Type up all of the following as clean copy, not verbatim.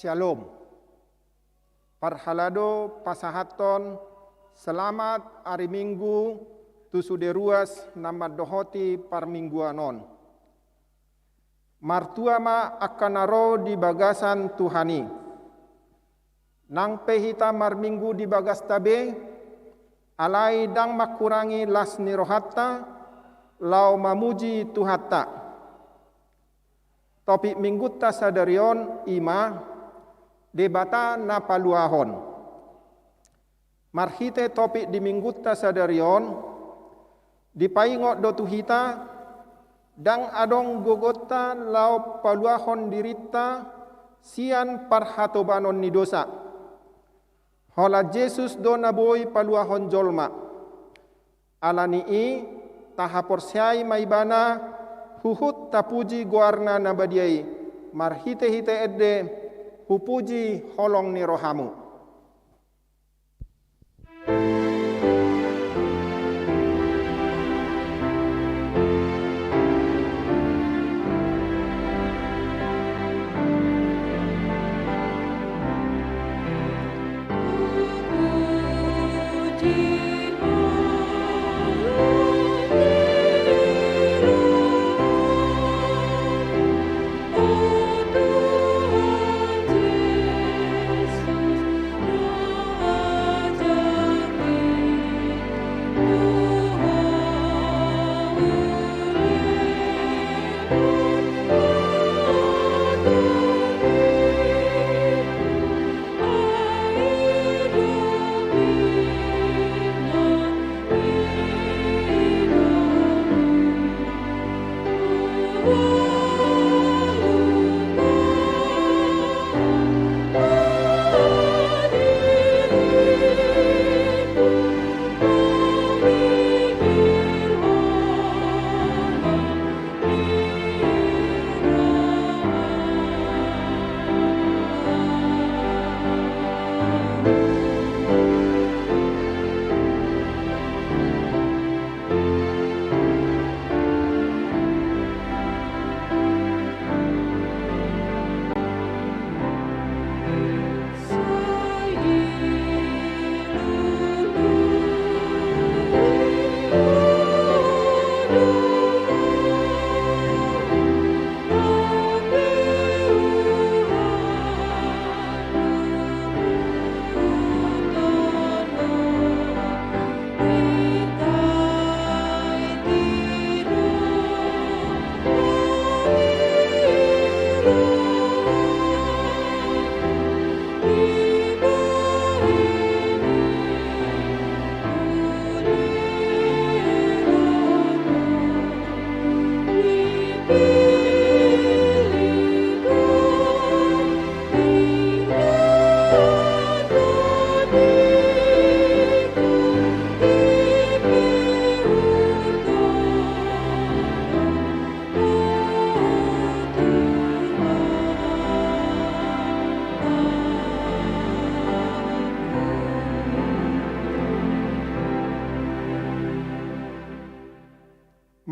Shalom. Parhalado pasahaton selamat hari Minggu tusuderuas nama dohoti parmingguanon. Martuama akanaro di bagasan Tuhani. Nang pehita marminggu di bagas tabe, alai dang makurangi las nirohatta, lau mamuji Tuhatta. Topik minggutta sadarion ima, debata na paluahon. Marhite topik di minggutta sadarion, dipaingot do tuhita, dang adong gogota lau paluahon dirita, sian parhatobanon ni dosa. Hola Jesus do naboy paluahon jolma. Alani i tahaporsyai maibana huhut tapuji guarna nabadiai. Marhite-hite edde hupuji holong ni rohamu.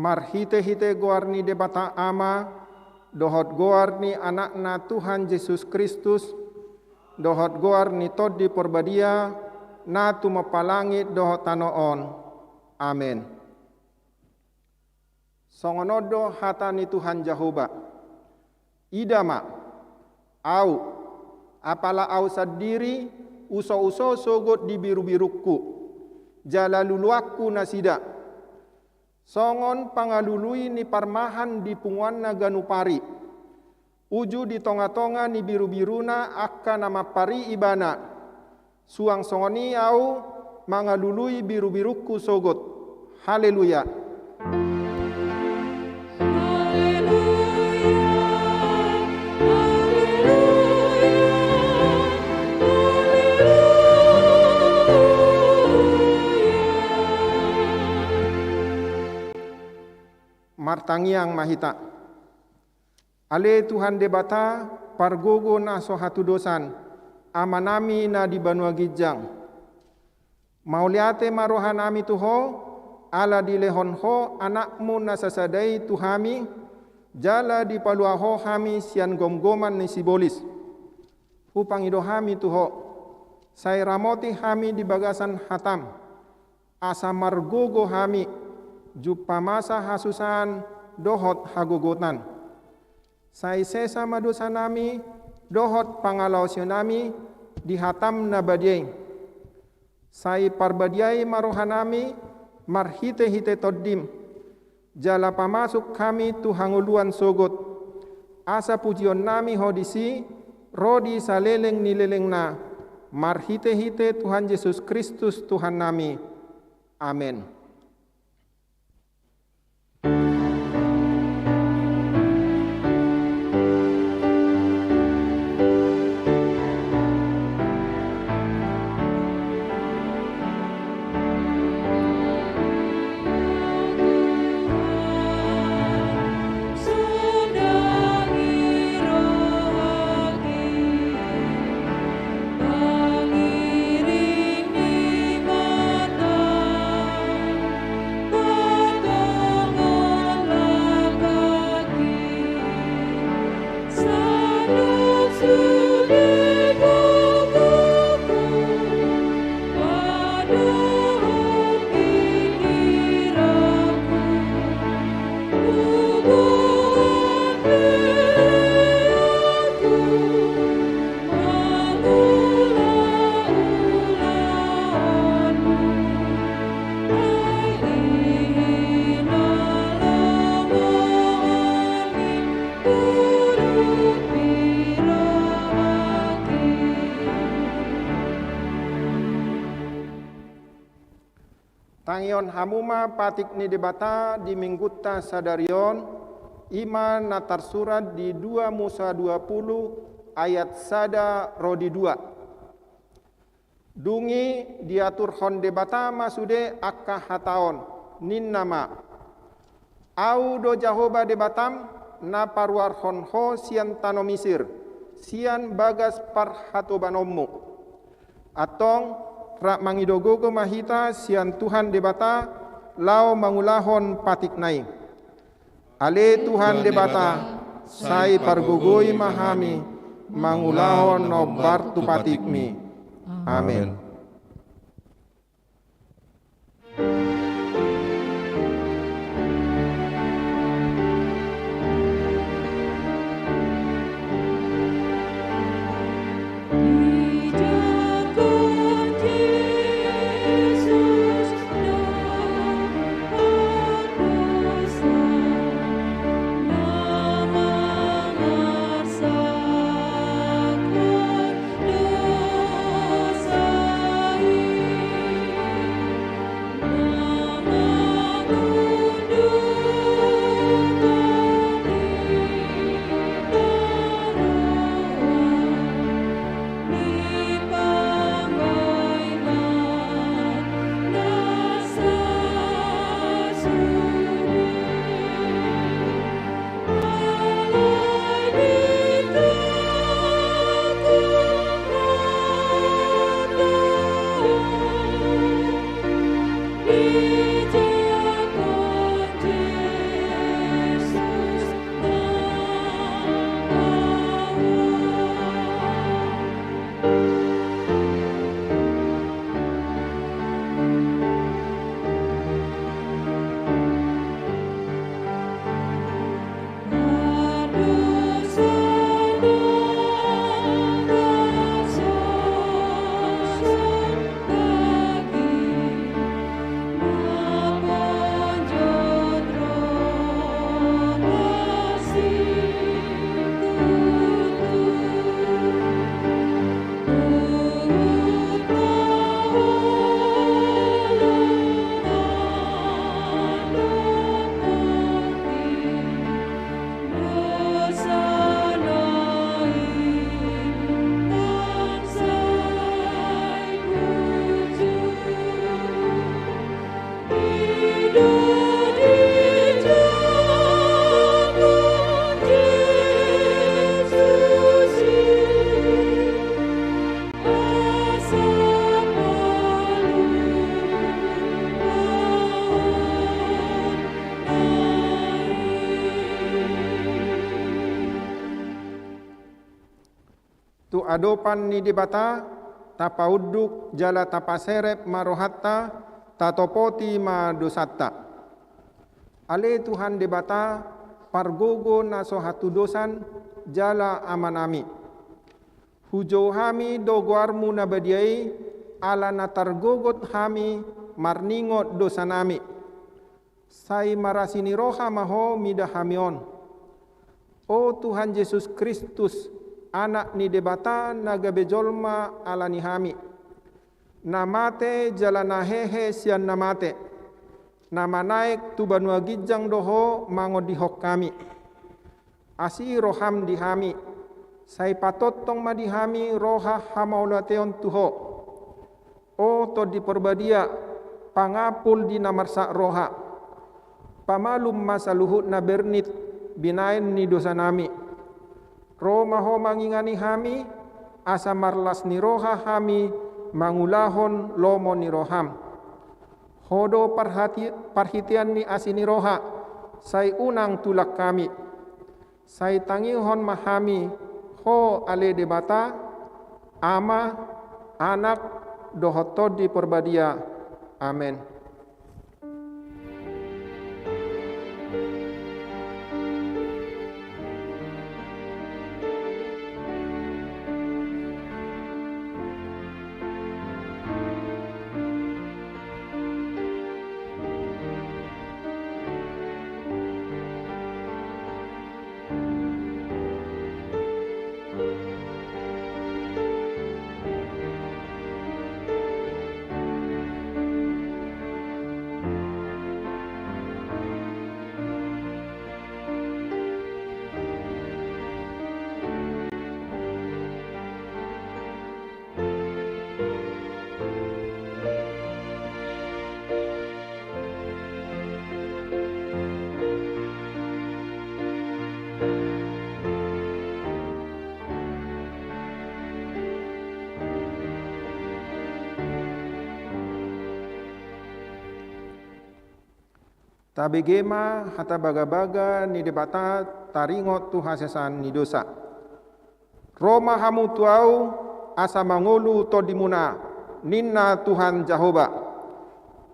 Marhite-hite goarni debata ama, dohot goarni anakna Tuhan Yesus Kristus, dohot goarni tod di porbadia, na tumapalangit dohot tanoon. Amen. Songonodo hatani Tuhan Jehovah. Idama, au, apala au sadiri, uso-uso sogot di biru-birukku, jalaluluakku nasida. Songon pangalului ni parmahan di punguanna ganupari. Uju di tonga-tonga ni biru-biruna akka nama pari ibana. Suang songoni au mangalului biru-biruku sogot. Haleluya. Martangiang mahita. Ale Tuhan debata pargogo na sohatu dosan amanami na di Banua Gijang. Mauliate marohanami tuho ala di lehonho anakmu na sasadai tuhami jala di paluaho hami sian gomgoman ni sibolis. Hupangido hami Tuho, sai ramoti hami di bagasan hatam, asa margogo hami, jupamasa hasusan dohot hagogotan. Sai sesa madosa nami, dohot pangalausion nami, di hatam na badiay. Sai parbadiay marohanami, marhite-hite toddim, jala pamasuk kami tuhanguluan sogot, asa pujion nami hodisi, rodi saleleng nileleng na, marhite-hite Tuhan Yesus Kristus Tuhan nami. Amin. Tangion hamuma patik ni debata di minggutta sadarion iman natar surat di 2 Musa 20 ayat sada rodi 2. Dungi diatur hon debata masude akka hataon nin nama. Au do Jahoba debatam na parwar hon ho sian tanomisir sian bagas parhatobanommu. Atong rak mangidogogo mahita sian Tuhan debata lao mangulahon patik nai. Ale Tuhan debata sai pargogoi mahami mangulahon no bartu patikmi. Amin. Dosa adopan ni debata tapauduk jala tapaserep marohatta tatopoti ma dosatta. Ale Tuhan debata pargogo naso hatu dosan jala amanami. Hujo hami dogoarmu nabadiai ala natargogot hami marningot dosanami. Sai marasini roha maho midahamion. O Tuhan Yesus Kristus, anak ni debata naga bejolma alani hami. Namate jalana hehe sian namate. Nama naik tu banua gijang doho mangodihok kami. Asi roham dihami. Sai patotong madihami roha hamaulateon tuho. O to di perbadia pangapul di namarsa roha. Pamalum masa luhut na bernit binain ni dosa nami. Roma ho mangingani hami, asa marlas ni roha hami, mangulahon lomo ni roham. Hodo parhitian ni asini roha, say unang tulak kami. Say tangihon mahami, ho ale debata, ama, anak, dohotod di perbadia. Amen. Tabegema hata baga-baga ni debata taringot tu hasesan ni dosa. Roma hamu tuau asa mangulu to dimuna ninna Tuhan Jahoba.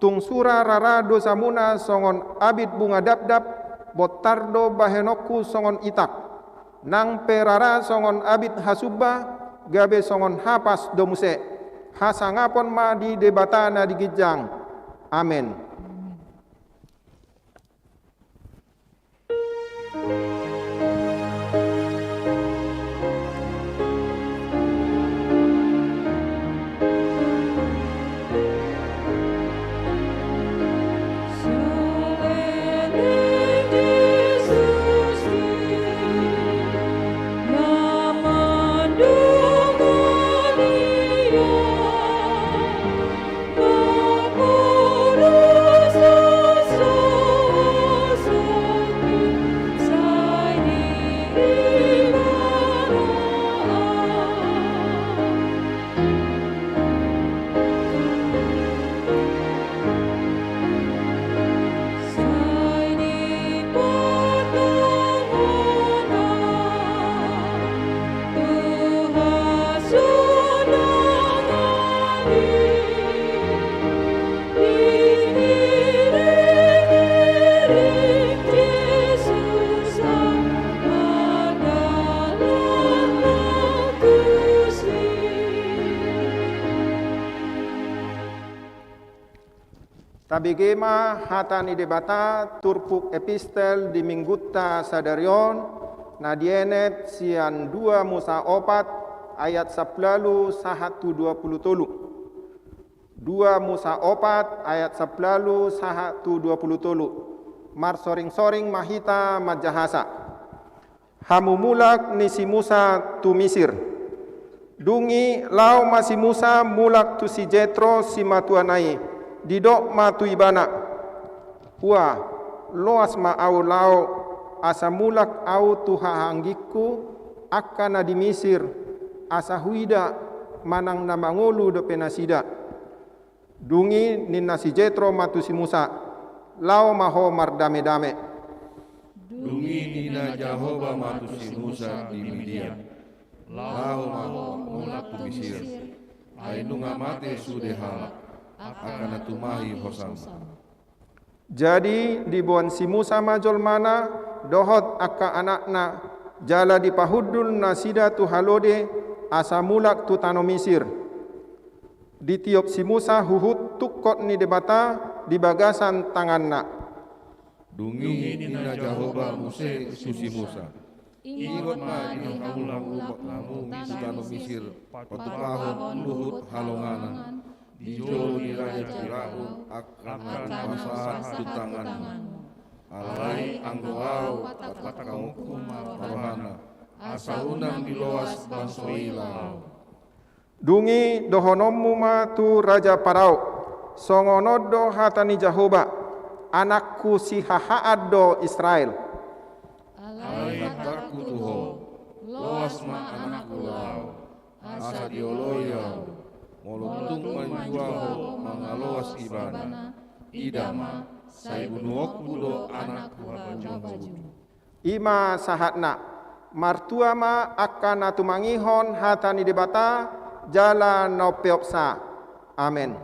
Tung sura rara dosa muna songon abid bunga dap-dap botardo bahenoku songon itak. Nang perara songon abid hasubba gabe songon hapas domuse. Hasangapon ma di debata na digijang. Amen. Tabigema hata ni debata turpuk epistel di minggutta sadarion nadienet sian 2 Musa 4 ayat 11 sahatu 20 2 Musa 4 ayat 11 sahatu 20 mar soring-soring mahita majahasa hamumulak ni si Musa tu Misir dungi lau masih Musa mulak tu si Jetro si matuanai didok matu ibana hua loas ma au lau asa mulak au tuha hanggiku akana di Misir asa huida manang namangolu do penasida dungi ninna si Jetro matu si Musa lau maho mardame-dame dungi nina Jahoba matu si Musa di Midian lau mulak kubisir, ainu ngamate sude halak, akan atumahi hosam. Jadi dibuan si Musa majol mana dohot akka anakna jala dipahudul nasida tu halode asa mulak tu tano Misir. Ditiup si Musa huhut tukot ni debata di bagasan tanganna. Dungi nina Jahoba Muse susi Musa. Ingot ma ino kamulang ubak namu tano Misir patupahon luhut halonganan. Dijo ni Raja Firaun akan masalah tutanganmu. Alai anggoau patak kamu rohana. Asa unang diloas bansoilau. Dungi dohonommu ma tu Raja Parao. Songonodo hatani Jahoba. Anakku si hahaad do Israel. Alai hatakku tuho. Loas ma anakku lau. Asa dioloyau. Moluntung manjuaho mangaloas ibana. Idama sai bunuok budo anakku baju. Ima sahatna. Martua ma akan atumangihon hatani debata jala nopeopsa. Amin.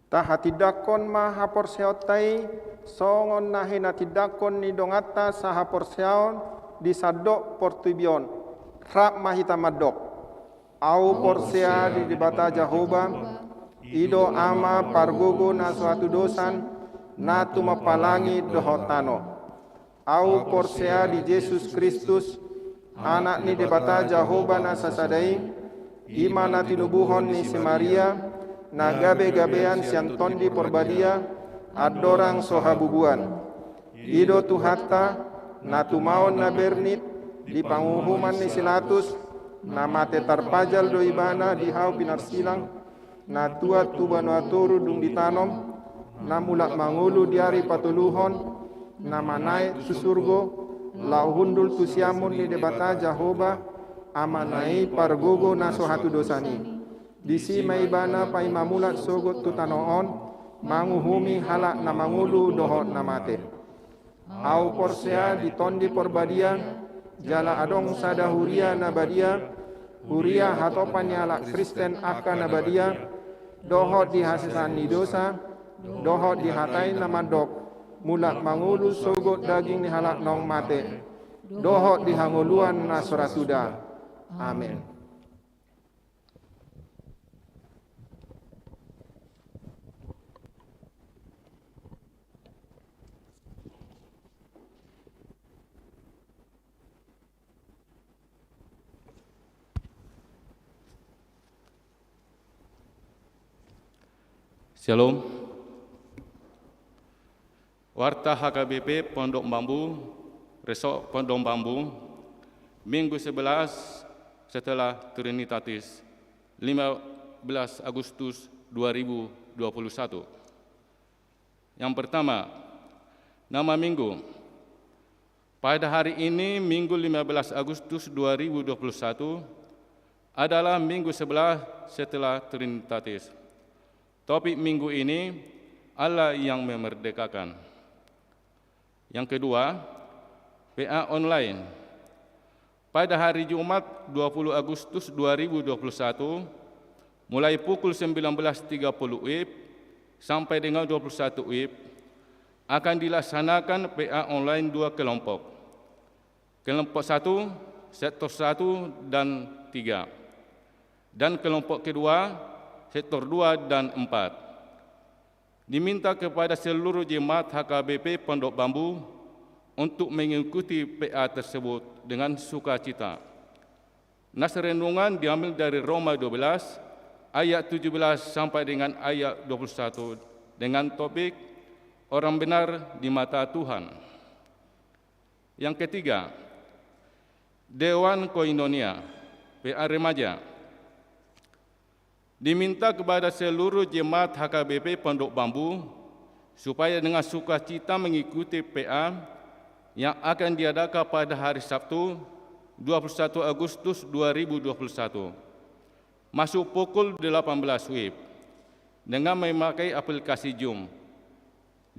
Tahatidakon mahapor seotai songon nahina tidakon ni dongata sahapor seon di sadok portubion rap mahita madok au porsea di debata Jahoba ido ama pargogo na suatu dosan natu mapalangi dohotano au porsea di Yesus Kristus anak ni debata Jahoba na sasadai imana tinubuhon ni si Maria na gabe-gabean sianton di porbadia adorang sohabubuan ido tuhata na tumaon na bernit di panguhuman ni silatus na mate tarpajal do ibana di hau pinarsilang na tua tuban waturu dung ditanom na mulak mangulu diari patuluhon na manai susurgo lau hundul tusiamun ni debata Jahoba amanai pargogo na sohatu dosani disi maibana pai mamulat sogot tutanoon manguhumi halak na mangulu dohot na mate au porsea di tondi porbadia jala adong sada huria na badia huria hatopan halak Kristen akan na badia dohot di hasisan ni dosa dohot di hatai na mandok mulak mangulu sogot daging ni halak nong mate dohot di hanguluan na soratuda. Amin. Shalom. Warta HKBP Pondok Bambu, Resok Pondok Bambu, Minggu 11 setelah Trinitatis, 15 Agustus 2021. Yang pertama, nama minggu. pada hari ini, Minggu 15 Agustus 2021, adalah minggu sebelah setelah Trinitatis. Topik minggu ini, Allah yang memerdekakan. Yang kedua, PA online. Pada hari Jumat 20 Agustus 2021, mulai pukul 19.30 WIB sampai dengan 21 WIB, akan dilaksanakan PA online 2 kelompok. Kelompok 1, sektor 1 dan 3. Dan kelompok kedua, sektor 2 dan 4. Diminta kepada seluruh jemaat HKBP Pondok Bambu untuk mengikuti PA tersebut dengan sukacita. Nas renungan diambil dari Roma 12, ayat 17 sampai dengan ayat 21, dengan topik orang benar di mata Tuhan. Yang ketiga, Dewan Koinonia, PA Remaja. Diminta kepada seluruh jemaat HKBP Pondok Bambu supaya dengan sukacita mengikuti PA yang akan diadakan pada hari Sabtu 21 Agustus 2021 masuk pukul 18 WIB dengan memakai aplikasi Zoom.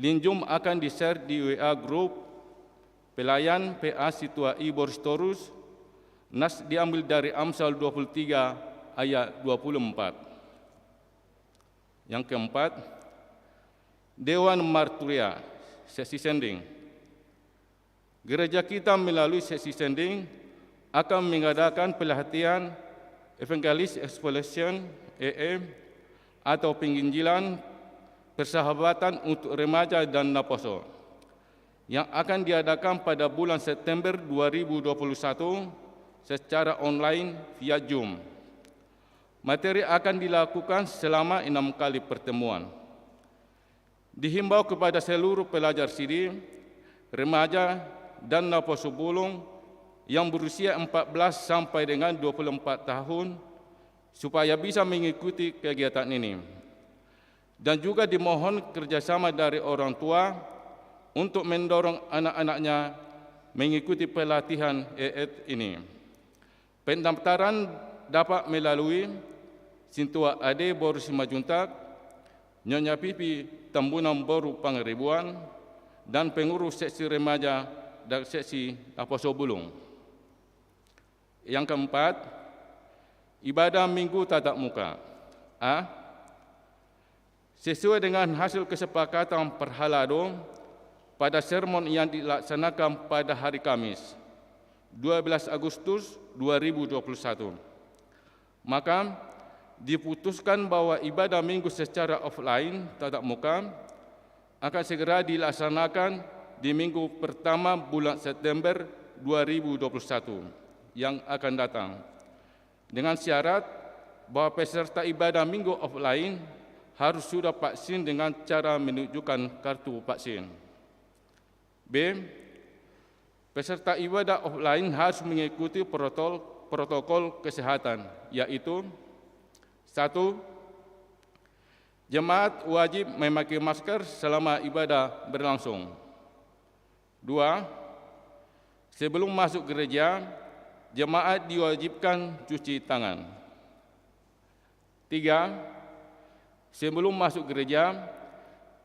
Link Zoom akan di-share di WA Group Pelayan PA Situa I Boristorus. Nas diambil dari Amsal 23 ayat 24. Yang keempat, Dewan Marturia, sesi sending. Gereja kita melalui sesi sending akan mengadakan pelatihan Evangelis Exploration EE atau penginjilan persahabatan untuk remaja dan naposo yang akan diadakan pada bulan September 2021 secara online via Zoom. Materi akan dilakukan selama 6 kali pertemuan. Dihimbau kepada seluruh pelajar siri, remaja dan naposo bulung yang berusia 14 sampai dengan 24 tahun supaya bisa mengikuti kegiatan ini. Dan juga dimohon kerjasama dari orang tua untuk mendorong anak-anaknya mengikuti pelatihan EET ini. Pendaftaran dapat melalui Sintua Ade Boru Simajuntak, Nyonya Pipi Tambunan Boru Pangeribuan, dan pengurus seksi remaja dan seksi Naposo Bulung. Yang keempat, ibadah minggu tatap muka. A. Sesuai dengan hasil kesepakatan Perhalado pada sermon yang dilaksanakan pada hari Kamis, 12 Agustus 2021. Maka diputuskan bahwa ibadah minggu secara offline tatap muka akan segera dilaksanakan di minggu pertama bulan September 2021 yang akan datang, dengan syarat bahwa peserta ibadah minggu offline harus sudah vaksin dengan cara menunjukkan kartu vaksin. B. Peserta ibadah offline harus mengikuti protokol kesehatan, yaitu 1. Jemaat wajib memakai masker selama ibadah berlangsung. 2. Sebelum masuk gereja, jemaat diwajibkan cuci tangan. 3. Sebelum masuk gereja,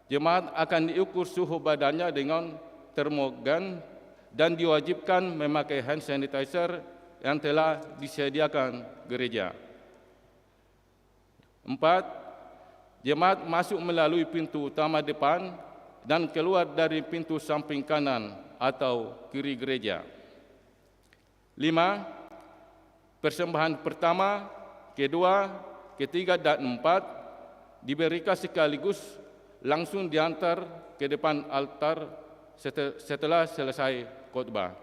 jemaat akan diukur suhu badannya dengan termogan dan diwajibkan memakai hand sanitizer yang telah disediakan gereja. 4. Jemaat masuk melalui pintu utama depan dan keluar dari pintu samping kanan atau kiri gereja. 5. Persembahan pertama, kedua, ketiga, dan 4 diberikan sekaligus langsung diantar ke depan altar setelah selesai khotbah.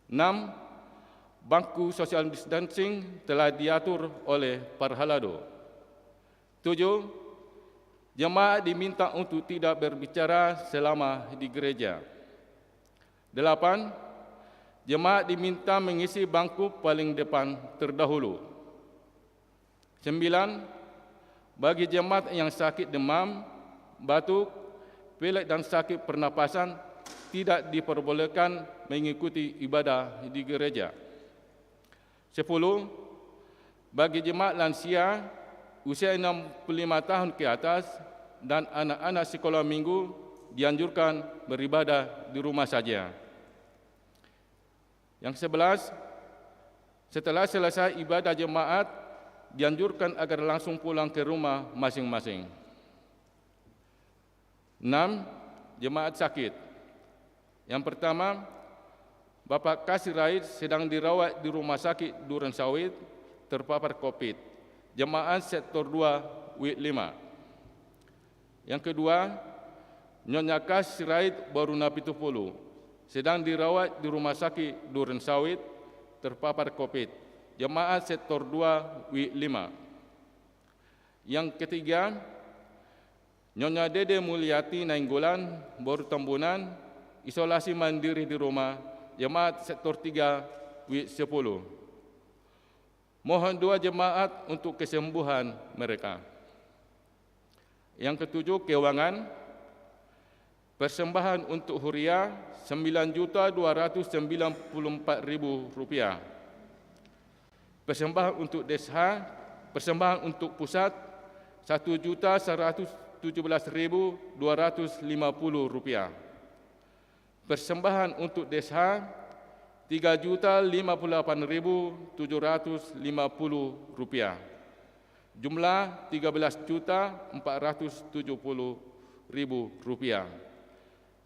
6. Bangku social distancing telah diatur oleh Perhalado. 7. Jemaat diminta untuk tidak berbicara selama di gereja. 8. Jemaat diminta mengisi bangku paling depan terdahulu. 9. Bagi jemaat yang sakit demam, batuk, pilek dan sakit pernapasan tidak diperbolehkan mengikuti ibadah di gereja. 10. Bagi jemaat lansia usia 65 tahun ke atas dan anak-anak sekolah minggu dianjurkan beribadah di rumah saja. Yang 11, setelah selesai ibadah jemaat, dianjurkan agar langsung pulang ke rumah masing-masing. 6. Jemaat sakit. Yang pertama, Bapak Kasih Raid sedang dirawat di Rumah Sakit Duren Sawit terpapar COVID. Jemaat sektor 2 WIT 5. Yang kedua, Nyonya Kasih Raid Baruna Pitupulu sedang dirawat di Rumah Sakit Duren Sawit terpapar COVID. Jemaat sektor 2 WIT 5. Yang ketiga, Nyonya Dede Mulyati Nainggolan Baru Tambunan isolasi mandiri di rumah. Jemaat sektor 3 WIT 10. Mohon doa jemaat untuk kesembuhan mereka. Yang ketujuh, keuangan. Persembahan untuk Huria Rp9.294.000. Persembahan untuk Desha, persembahan untuk pusat Rp1.117.250. Persembahan untuk Desha Rp3.058.750. Jumlah Rp13.470.000.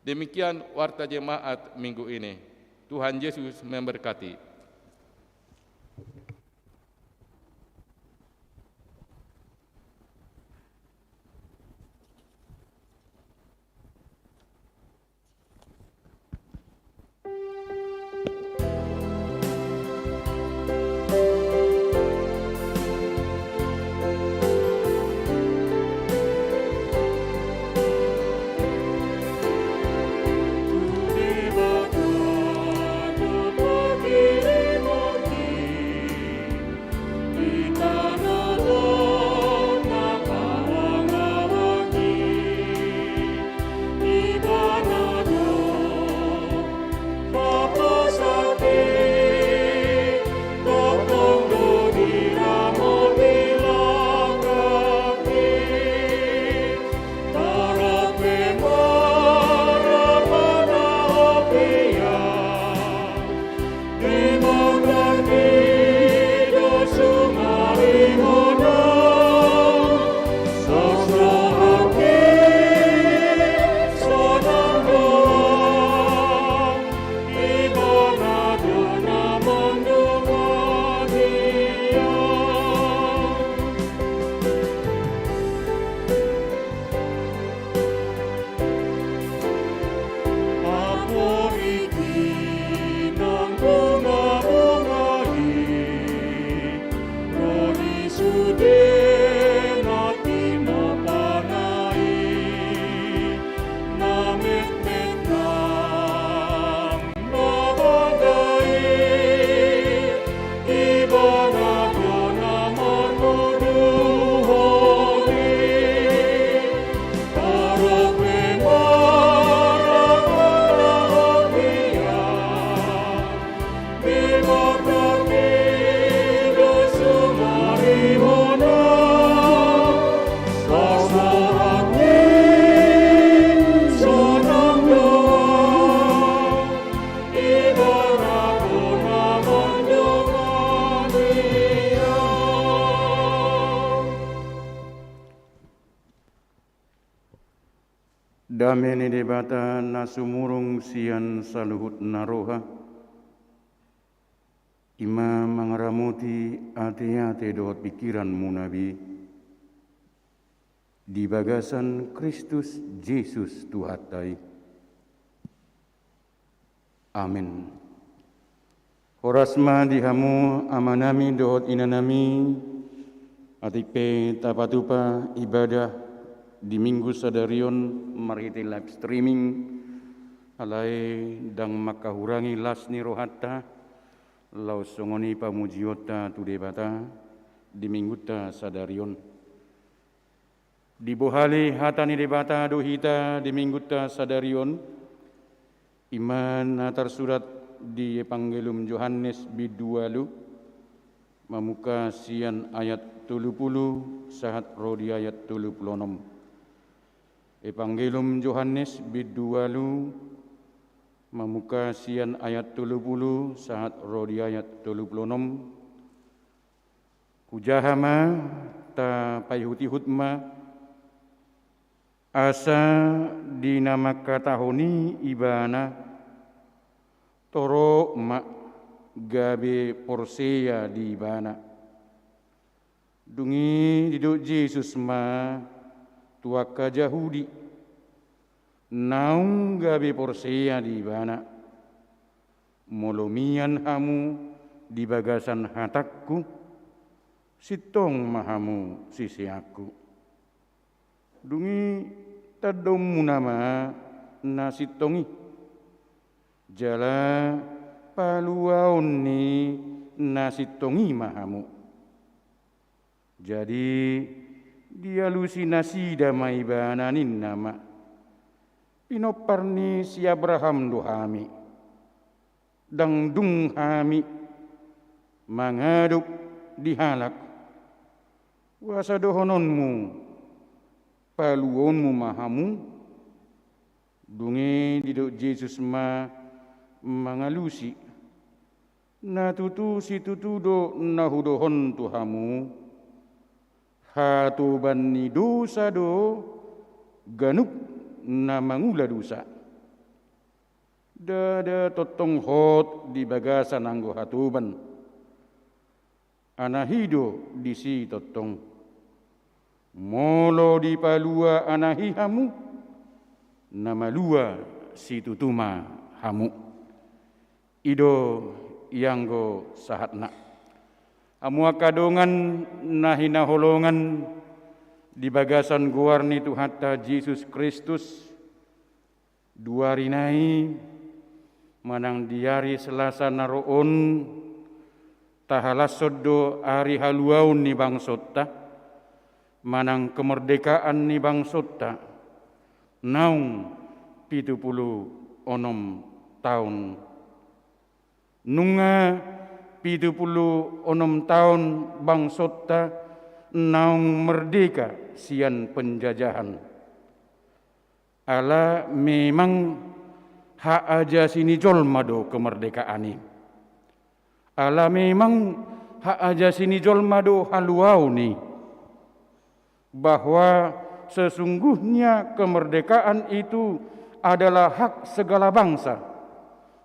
Demikian warta jemaat minggu ini. Tuhan Yesus memberkati. Dameni debata nasumurung sian saluhut naroha. Imam mangaramuti ate-ate dohot pikiran munabi. Di bagasan Kristus Yesus Tuhatai. Amin. Horasma dihamu amanami dohot inanami. Atipe tapatupa ibadah di Minggu Sadarion marhiti live streaming alai dang makahurangi lasni rohatta lau songoni pamujiota tudebata di Minggu Sadarion di bohali hatani debata dohita di Minggu Sadarion Iman tersurat di Evangelium Yohanes bidualu mamuka sian ayat 30 sahat rodi ayat 36. Evangelium Yohanes bidualu mamuka sian ayat 30 sahat rodi ayat 36. Kujahama ta payhuti hutma asa dinamaka tahoni ibana toro mak gabe porseya di ibana dungi diduk Yesus ma tuaka Yahudi naung gabe porseya di ibana molomian hamu di bagasan hatakku sitong mahamu sisi aku dungi tadomu nama nasitongi jala paluaon ni nasitongi mahamu jadi dialusinasi damai bananin nama pinoparni si Abraham dohami dangdung hami mangaduk dihalak wasa dohononmu paluonmu mahamu dungi diduk Yesus ma mangalusi na tutu si tutudo na hudohon tuhamu hatuban ni dosa do ganuk na mangula dosa dada totong hot di bagasan anggo hatuban anahido di si totong molo di palua anahihamu namalua si tutuma hamu ido yanggo sahatna amua kadongan nahina holongan di bagasan guarni Tuhatta Yesus Kristus duarinai manang diari Selasa naroon tahalasoddo ari haluaun ni bangsota manang kemerdekaan ni bangsota naung 76 tahun nunga 76 tahun bangsota naung merdeka sian penjajahan ala memang hak aja sini jolmado kemerdekaan ini ala memang hak aja sini jolmado haluau ni bahwa sesungguhnya kemerdekaan itu adalah hak segala bangsa.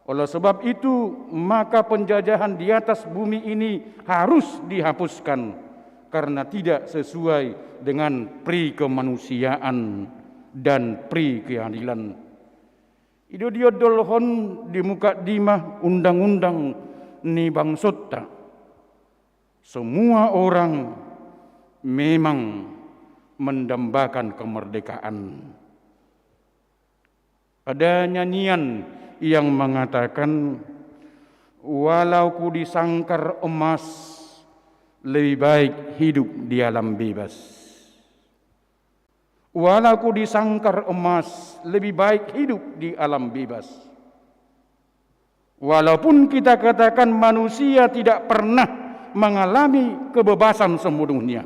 Oleh sebab itu maka penjajahan di atas bumi ini harus dihapuskan karena tidak sesuai dengan pri kemanusiaan dan pri keadilan. Itu dia dolhon di muka dimah undang-undang ni bangsota. Semua orang memang mendambakan kemerdekaan. Ada nyanyian yang mengatakan, walau ku disangkar emas, lebih baik hidup di alam bebas. Walau ku disangkar emas, lebih baik hidup di alam bebas. Walaupun kita katakan manusia tidak pernah mengalami kebebasan sepenuhnya,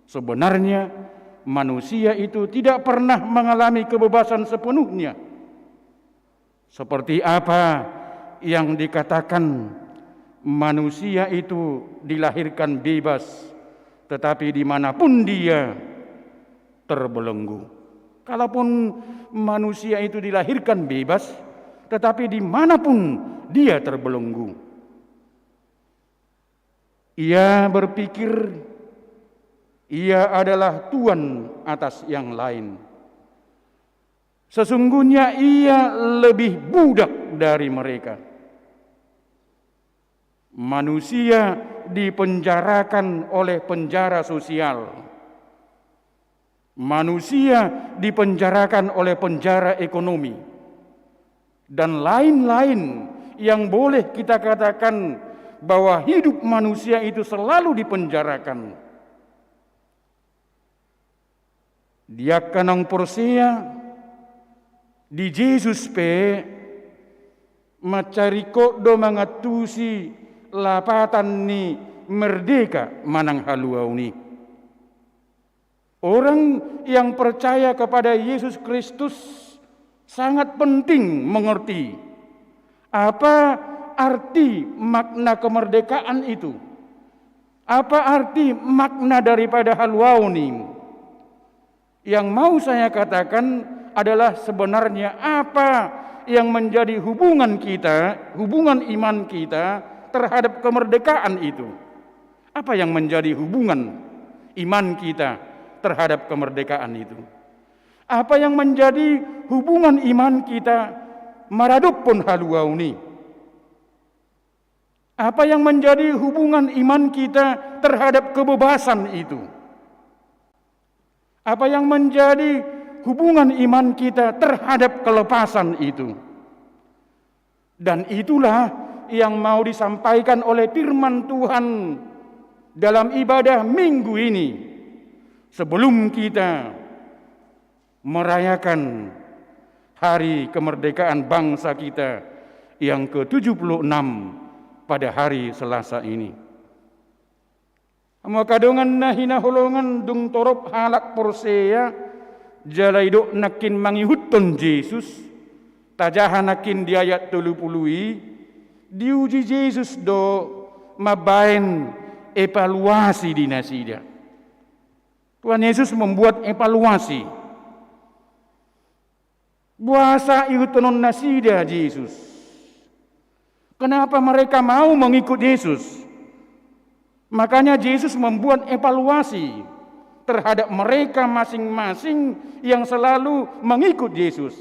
sebenarnya manusia itu tidak pernah mengalami kebebasan sepenuhnya. Seperti apa yang dikatakan manusia itu dilahirkan bebas, tetapi dimanapun dia terbelenggu. Kalaupun manusia itu dilahirkan bebas, tetapi dimanapun dia terbelenggu. Ia berpikir ia adalah tuan atas yang lain. Sesungguhnya ia lebih budak dari mereka. Manusia dipenjarakan oleh penjara sosial. Manusia dipenjarakan oleh penjara ekonomi. Dan lain-lain yang boleh kita katakan bahwa hidup manusia itu selalu dipenjarakan. Dia kanang porsia di Yesus pe Macari kodo mangatusi lapatan ni merdeka manang haluau ni. Orang yang percaya kepada Yesus Kristus sangat penting mengerti apa arti makna kemerdekaan itu. Apa arti makna daripada haluau ni? Yang mau saya katakan adalah sebenarnya apa yang menjadi hubungan kita, hubungan iman kita terhadap kemerdekaan itu. Apa yang menjadi hubungan iman kita terhadap kemerdekaan itu? Apa yang menjadi hubungan iman kita maradupun haluau ni? Apa yang menjadi hubungan iman kita terhadap kebebasan itu? Apa yang menjadi hubungan iman kita terhadap kelepasan itu? Dan itulah yang mau disampaikan oleh firman Tuhan dalam ibadah minggu ini. Sebelum kita merayakan hari kemerdekaan bangsa kita yang ke-76 pada hari Selasa ini. Makadongan nahina holongan dung torop halak porseya jalai dok nakin mangihutton Yesus tajahan nakin di ayat 30 diuji Yesus do mabain evaluasi di nasida. Tuhan Yesus membuat evaluasi. Buasa ihutonon nasida Yesus. Kenapa mereka mau mengikut Yesus? Makanya Yesus membuat evaluasi terhadap mereka masing-masing yang selalu mengikut Yesus.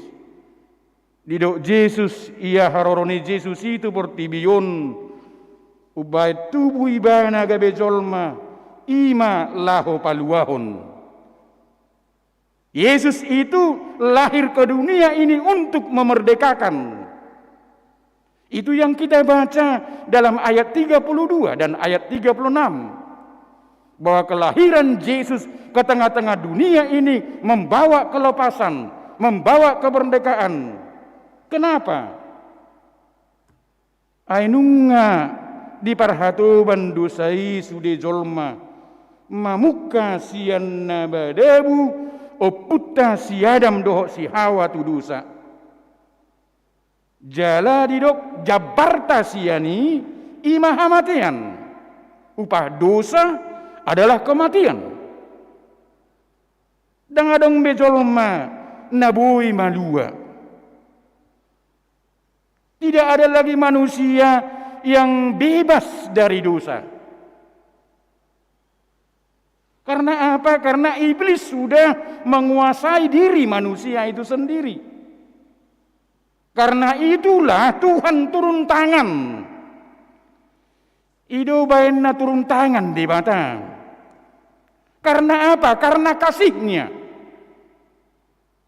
Didok Yesus ia haroroni Yesus itu bertibion ubai tubuh ibana gabe jolma ima laho paluahon. Yesus itu lahir ke dunia ini untuk memerdekakan. Itu yang kita baca dalam ayat 32 dan ayat 36. Bahwa kelahiran Yesus ke tengah-tengah dunia ini membawa kelepasan, membawa kemerdekaan. Kenapa? Ainunga diparhatoban dosai sude jolma mamuka sian nabadabu oputta si Adam dohok si Hawa tu dosa. Jala didok jabarta siani imahamatian. Upah dosa adalah kematian. Dangadong bejolma nabui malua. Tidak ada lagi manusia yang bebas dari dosa. Karena apa? Karena iblis sudah menguasai diri manusia itu sendiri. Karena itulah Tuhan turun tangan. Ido bainna turun tangan di mata. Karena apa? Karena kasihnya.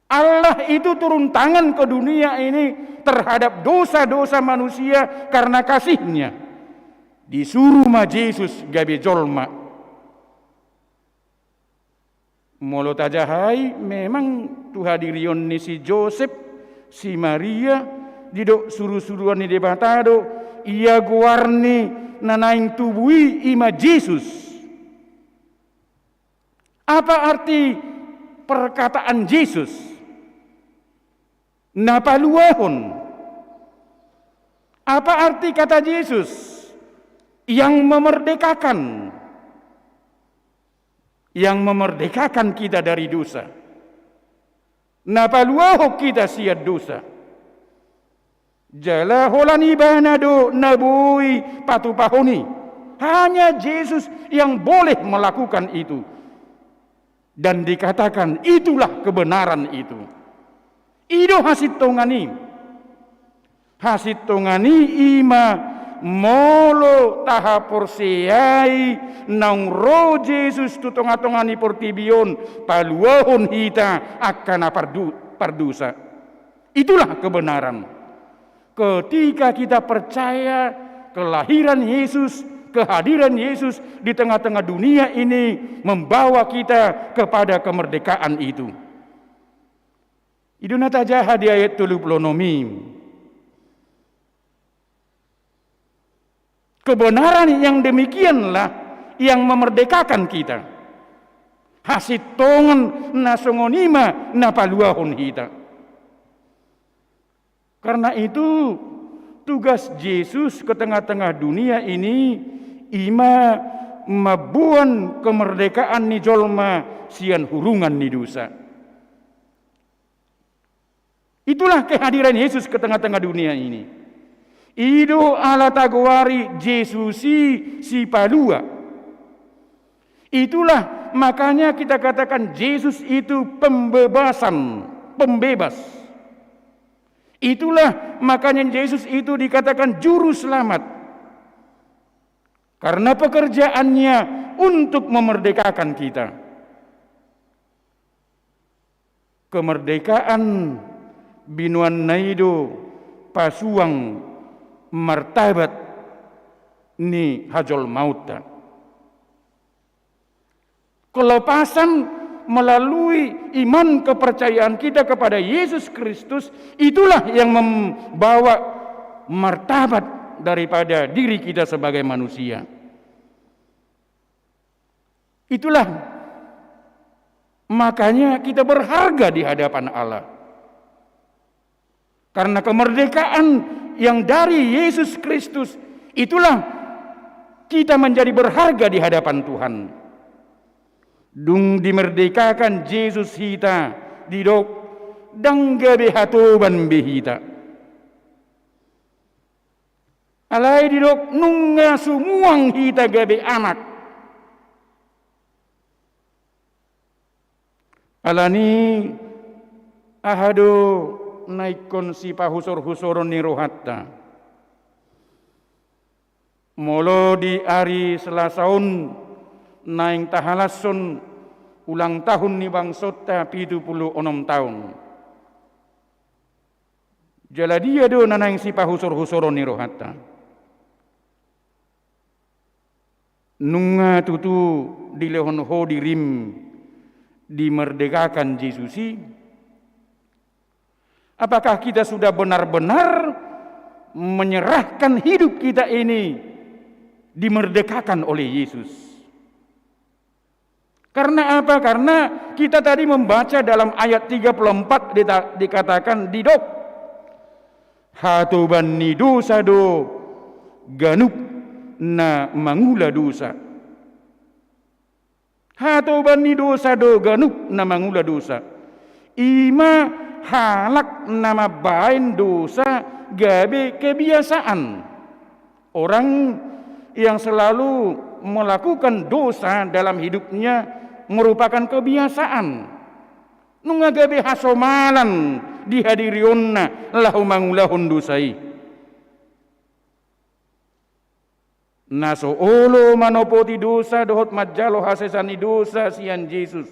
Allah itu turun tangan ke dunia ini terhadap dosa-dosa manusia karena kasihnya. Disuruh ma Yesus gabe jolma. Molo tajahai memang tuhadirion ni si Joseph, si Maria, didok suruh-suruhan ni debatado, ia guarni nanaing tubui ima Yesus. Apa arti perkataan Yesus? Napaluahon. Apa arti kata Yesus? Yang memerdekakan. Yang memerdekakan kita dari dosa. Napaluaho kita siad dosa. Jala holani banado nabui patupahoni. Hanya Yesus yang boleh melakukan itu. Dan dikatakan itulah kebenaran itu. Ido hasit tongani. Hasit tongani ima molo taha porseai nang ro Yesus tutonga-tongani portibion paluahon hita akan pardusa. Itulah kebenaran. Ketika kita percaya kelahiran Yesus, kehadiran Yesus di tengah-tengah dunia ini membawa kita kepada kemerdekaan itu. Iduna tajaha di ayat 30 nomi. Kebenaran yang demikianlah yang memerdekakan kita. Hasitongan nasongonima napaluahon hita. Karena itu tugas Yesus ke tengah-tengah dunia ini ima mabuan kemerdekaan ni jolma sian hurungan ni dosa. Itulah kehadiran Yesus ke tengah-tengah dunia ini. Ido ala taguari Yesusi si palua. Itulah makanya kita katakan Yesus itu pembebasan, pembebas. Itulah makanya Yesus itu dikatakan juru selamat. Karena pekerjaannya untuk memerdekakan kita. Kemerdekaan binuan naido pasuang martabat ni hajol mauta. Kelepasan melalui iman kepercayaan kita kepada Yesus Kristus, itulah yang membawa martabat daripada diri kita sebagai manusia. Itulah makanya kita berharga di hadapan Allah. Karena kemerdekaan yang dari Yesus Kristus, itulah kita menjadi berharga di hadapan Tuhan. Dung dimerdekakan Yesus hita didok dangga behatoban behita. Alai didok nungga sumuang hita gabe anak. Alani ahado naikon si pahusor-husoron ni rohatta. Molo di hari Selasaun naing tahalason ulang tahun ni bangsota 76 tahun. Jala dia do nanaing si pahusor-husoron ni rohatta. Nunga tutu dilehon ho dirim dimerdekakan Yesusi. Apakah kita sudah benar-benar menyerahkan hidup kita ini dimerdekakan oleh Yesus? Karena apa? Karena kita tadi membaca dalam ayat 34 dikatakan didok hatoban ni dosa do ganuk na mangula dosa. Hatoban ni dosa do ganuk na mangula dosa. Ima halak nama bain dosa gabe kebiasaan. Orang yang selalu melakukan dosa dalam hidupnya merupakan kebiasaan. Nunga gabe hasomalan dihadirionna lahu mangulahun dosai. Naso olo manopoti dosa dohot majalo hasesani dosa sian Yesus.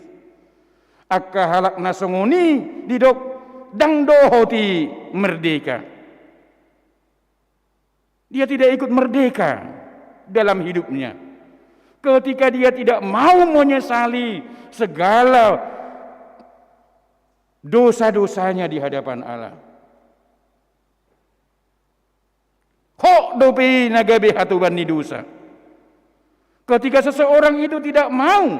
Akka halak nasongoni didok dang dohoti merdeka. Dia tidak ikut merdeka dalam hidupnya. Ketika dia tidak mau menyesali segala dosa-dosanya di hadapan Allah. Hok dopi nagabe hatuban ni dosa. Ketika seseorang itu tidak mau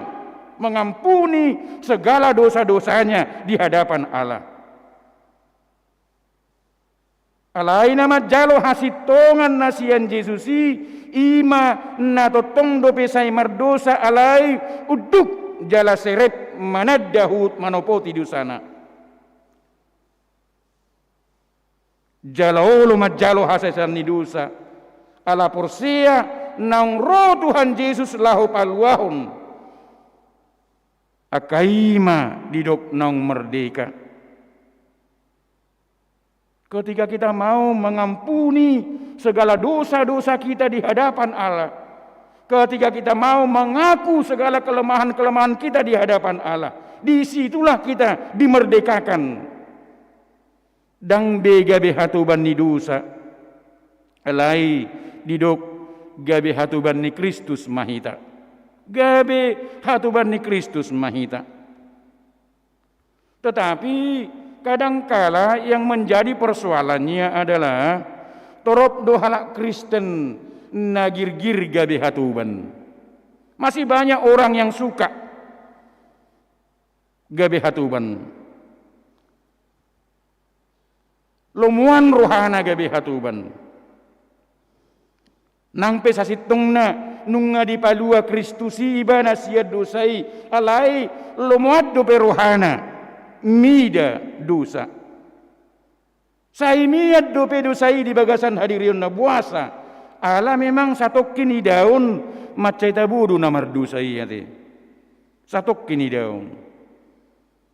mengampuni segala dosa-dosanya di hadapan Allah. Alai nama jalo hasitongan nasian Yesusi ima natotong dope sai mardosa alai uduk jala seret manadahut manopoti dusana. Jalaolo majalo hasesan ni dosa ala porsia nang roh Tuhan Yesus lahu paluahon akaima didok nang merdeka. Ketika kita mau mengampuni segala dosa-dosa kita di hadapan Allah. Ketika kita mau mengaku segala kelemahan-kelemahan kita di hadapan Allah. Disitulah kita dimerdekakan. Dang gabe hatuban ni dosa. Alai didok gabe hatuban ni Kristus mahita. Gabe hatuban ni Kristus mahita. Tetapi kadangkala yang menjadi persoalannya adalah torop do halak Kristen nagirgir gabe hatuban. Masih banyak orang yang suka gabe hatuban. Lomuan rohana gabe hatuban. Nang pesasitongna nunga di palua Kristusi ibana siad dosai alai lomuat dope rohana mida dosa. Sai miad dope dosai di bagasan hadirion na buasa. Ala memang satokin daun macai tabudu namar dosai ate. Satokin daun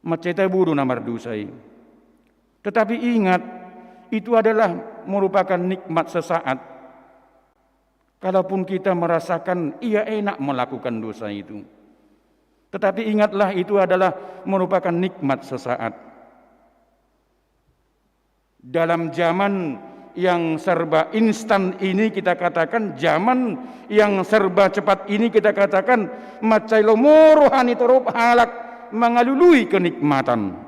macai tabudu namar dosai. Tetapi ingat, itu adalah merupakan nikmat sesaat. Kalaupun kita merasakan ia enak melakukan dosa itu. Tetapi ingatlah itu adalah merupakan nikmat sesaat. Dalam zaman yang serba instan ini kita katakan, zaman yang serba cepat ini kita katakan, macai lomo rohani torop halak mengalului kenikmatan.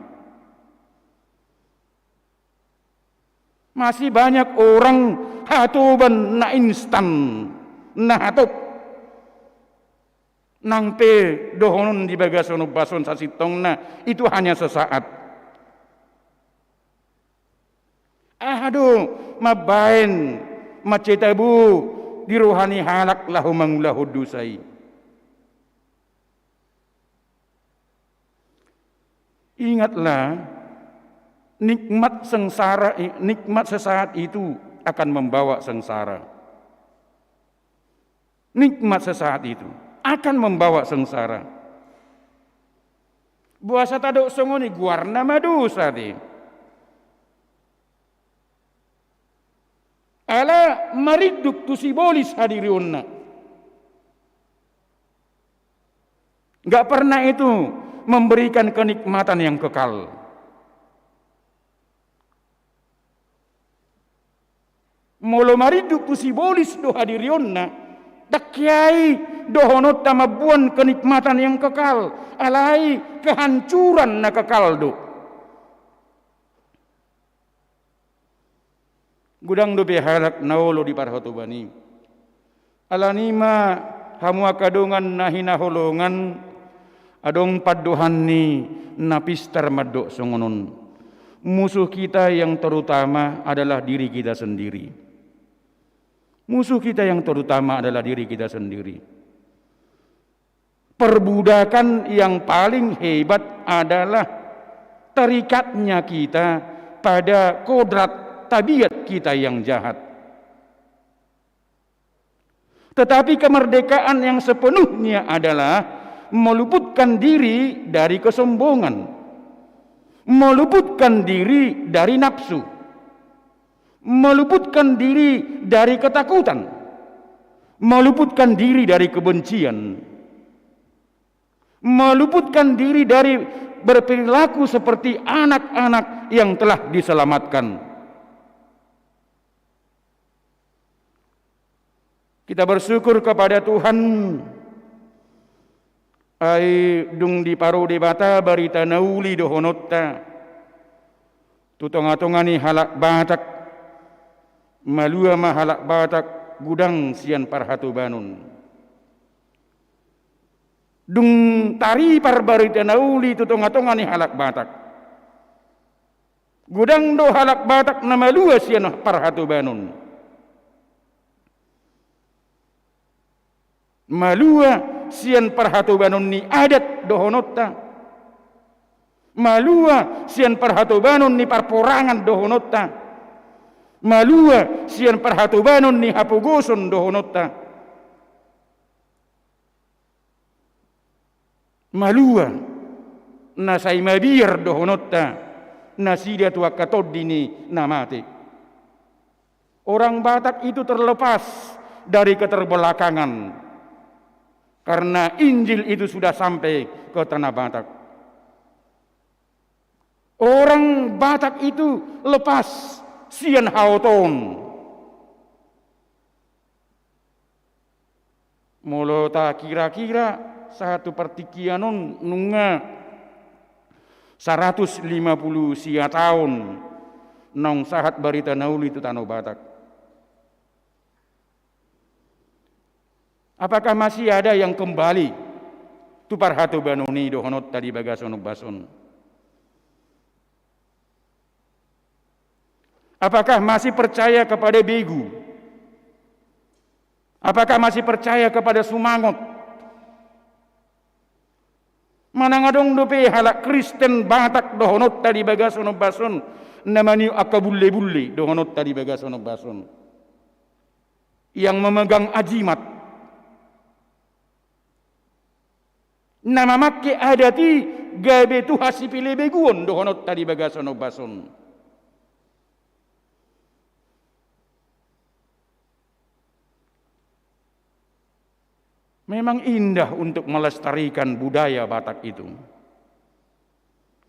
Masih banyak orang hatuban na instan, na hatup. Nang pe dohonon di bagasono bason sasitong na itu hanya sesaat. Aduh, mabain, macetabu di rohani halak lahu mangulahu dusai. Ingatlah, nikmat sengsara, nikmat sesaat itu akan membawa sengsara. Nikmat sesaat itu akan membawa sengsara. Buasa tadok songoni guarna madusa di. Ala mariduk tu sibolis hadiriunna. Gak pernah itu memberikan kenikmatan yang kekal. Molo mariduk tu sibolis do hadirionna dakyai dohonot tamabuan kenikmatan yang kekal, alai kehancuran na kekal do. Gudang do behalak naolo di parhotobani. Alanima hamu akadongan nahina holongan adong padohan ni napistar madok songonon. Musuh kita yang terutama adalah diri kita sendiri. Musuh kita yang terutama adalah diri kita sendiri. Perbudakan yang paling hebat adalah terikatnya kita pada kodrat tabiat kita yang jahat. Tetapi kemerdekaan yang sepenuhnya adalah meluputkan diri dari kesombongan, meluputkan diri dari nafsu, meluputkan diri dari ketakutan, meluputkan diri dari kebencian, meluputkan diri dari berperilaku seperti anak-anak yang telah diselamatkan. Kita bersyukur kepada Tuhan. Ai dung di paro debata barita nauli dohonotta. Tutong-atongani halak batak malua mahalak batak gudang sian parhatu banun. Dung tari parbarita nauli tutong-atongani halak batak. Gudang do halak batak na malua sian parhatu banun. Malua sian parhatu banun ni adat dohonotta. Malua sian parhatu banun ni parporangan dohonotta. Malua sian parhatu banun ni hapugoson dohonotta. Malua nasai mabir dohonotta. Nasidia tua katodini namate. Orang Batak itu terlepas dari keterbelakangan. Karena Injil itu sudah sampai ke tanah Batak. Orang Batak itu lepas sian hauton. Molo ta kira-kira 1/3 nunga 150 sia tahun nong sahat barita nauli itu tanah Batak. Apakah masih ada yang kembali tupar hatu banuni dohonot tadi bagasonok bason? Apakah masih percaya kepada begu? Apakah masih percaya kepada sumangot? Manangadong dope halak Kristen Batak dohonot tadi bagasonok bason namanya akabulle-bulle dohonot tadi bagasonok bason yang memegang ajimat nama makke adati gabe tu hasipile beguon dohonot tadi bagasonok bason. Memang indah untuk melestarikan budaya Batak itu.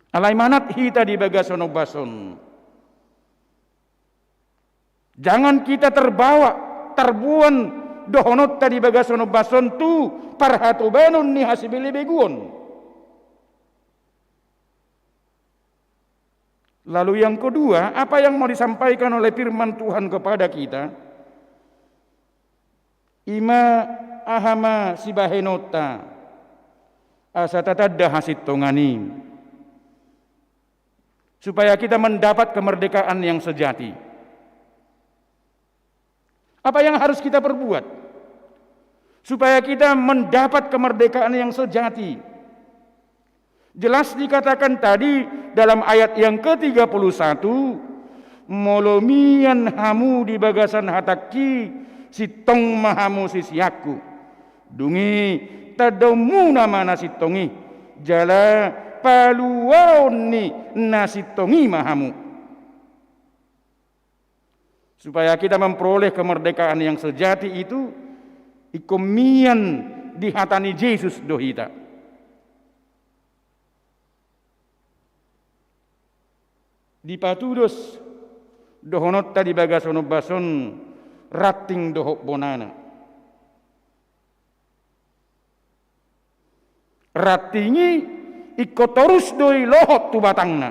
Alai manat hita di bagasonok bason. Jangan kita terbuan dohonot tadi bagasonok bason tu parhatu banon ni hasibili beguon. Lalu yang kedua, apa yang mau disampaikan oleh firman Tuhan kepada kita? Ima ahama sibahenota asatatadda hasit tongani, supaya kita mendapat kemerdekaan yang sejati. Apa yang harus kita perbuat supaya kita mendapat kemerdekaan yang sejati? Jelas dikatakan tadi dalam ayat yang ke-31, molomian hamu di bagasan hataki sitong mahamu sisiaku dungi tadamu nama nasitongi jala paluaoni nasitongi mahamu, supaya kita memperoleh kemerdekaan yang sejati itu ikomian di hatani Yesus dohita. Di patudos dohonot tadi bagasono bason rating dohok bonana. Ratingi ikut terus doi lohot tu batangna.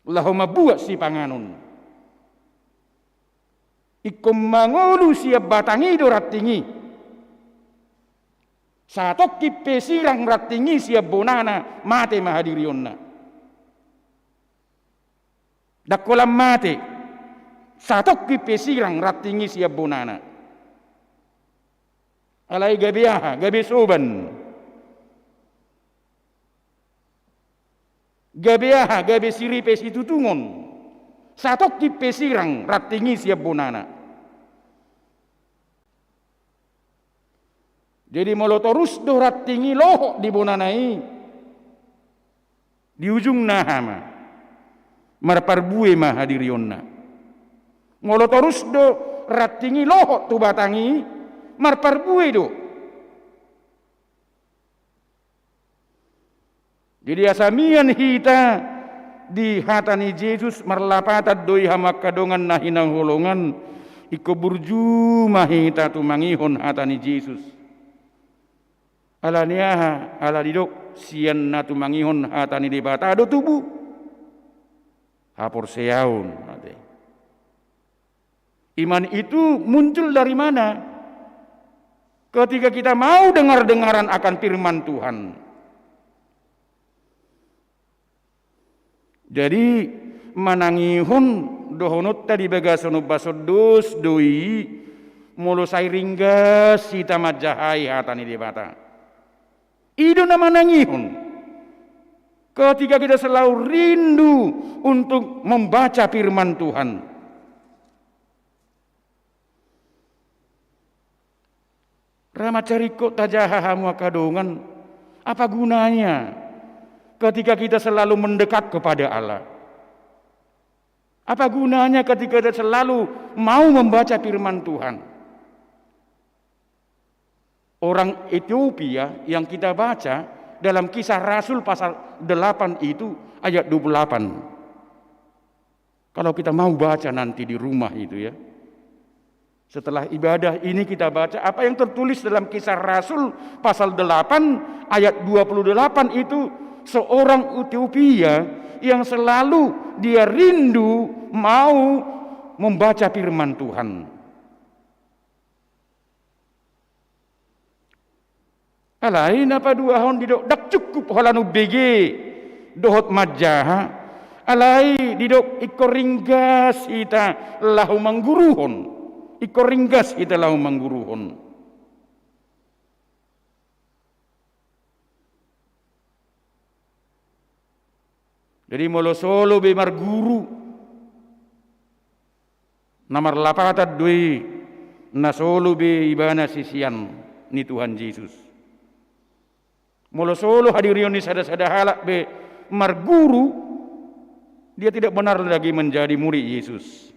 Lahoma buat si panganun. Ikom mangolu siap batangi do ratingi. Satok kipe sirang ratingi siap bonana mate mahadirionna. Dakolam mate. Satok kipe sirang ratingi siap bonana. Alai gabiaha, gabi soban. Gabiaha, gabi siripe situtungon. Satok kipe sirang ratingi siap bonana. Jadi molotorus do ratingi lohok di bonanai. Di ujung nahama. Marparbue mahadirionna. Molotorus do ratingi lohok tu batangi. Marparbue do. Jadi asamian hita di hatani Yesus marlapatat doi hamak kadongan nahinang holongan iko burju mahita tu mangihon hatani Yesus. Alaniaha ala didok sian natu mangihon hatani di batado tubuh. Hapor seaun. Iman itu muncul dari mana? Ketika kita mau dengar-dengaran akan firman Tuhan. Jadi manangihon dohonot tadi bagasono basodos doi molo sairingga sita majahai hatani di bata. Itu nama nangihon. Ketika kita selalu rindu untuk membaca firman Tuhan. Ramacariko tajahahamu kadongan, apa gunanya ketika kita selalu mendekat kepada Allah? Apa gunanya ketika kita selalu mau membaca firman Tuhan? Orang Ethiopia yang kita baca dalam Kisah Rasul pasal 8 itu ayat 28. Kalau kita mau baca nanti di rumah itu ya. Setelah ibadah ini kita baca apa yang tertulis dalam Kisah Rasul pasal 8 ayat 28 itu seorang Ethiopia yang selalu dia rindu mau membaca firman Tuhan. Alain apa dua hon didok dak cukup holanu BG dohot majaha. Alai didok ikor ringgas ita lahu mangguruhon. Ikor ringgas ita lahu mangguruhon. Jadi molo solo be marguru namar lapatat doi na solo be ibana sisian ni Tuhan Yesus. Molo solo hadirion ni sada-sada halak be marguru, dia tidak benar lagi menjadi murid Yesus.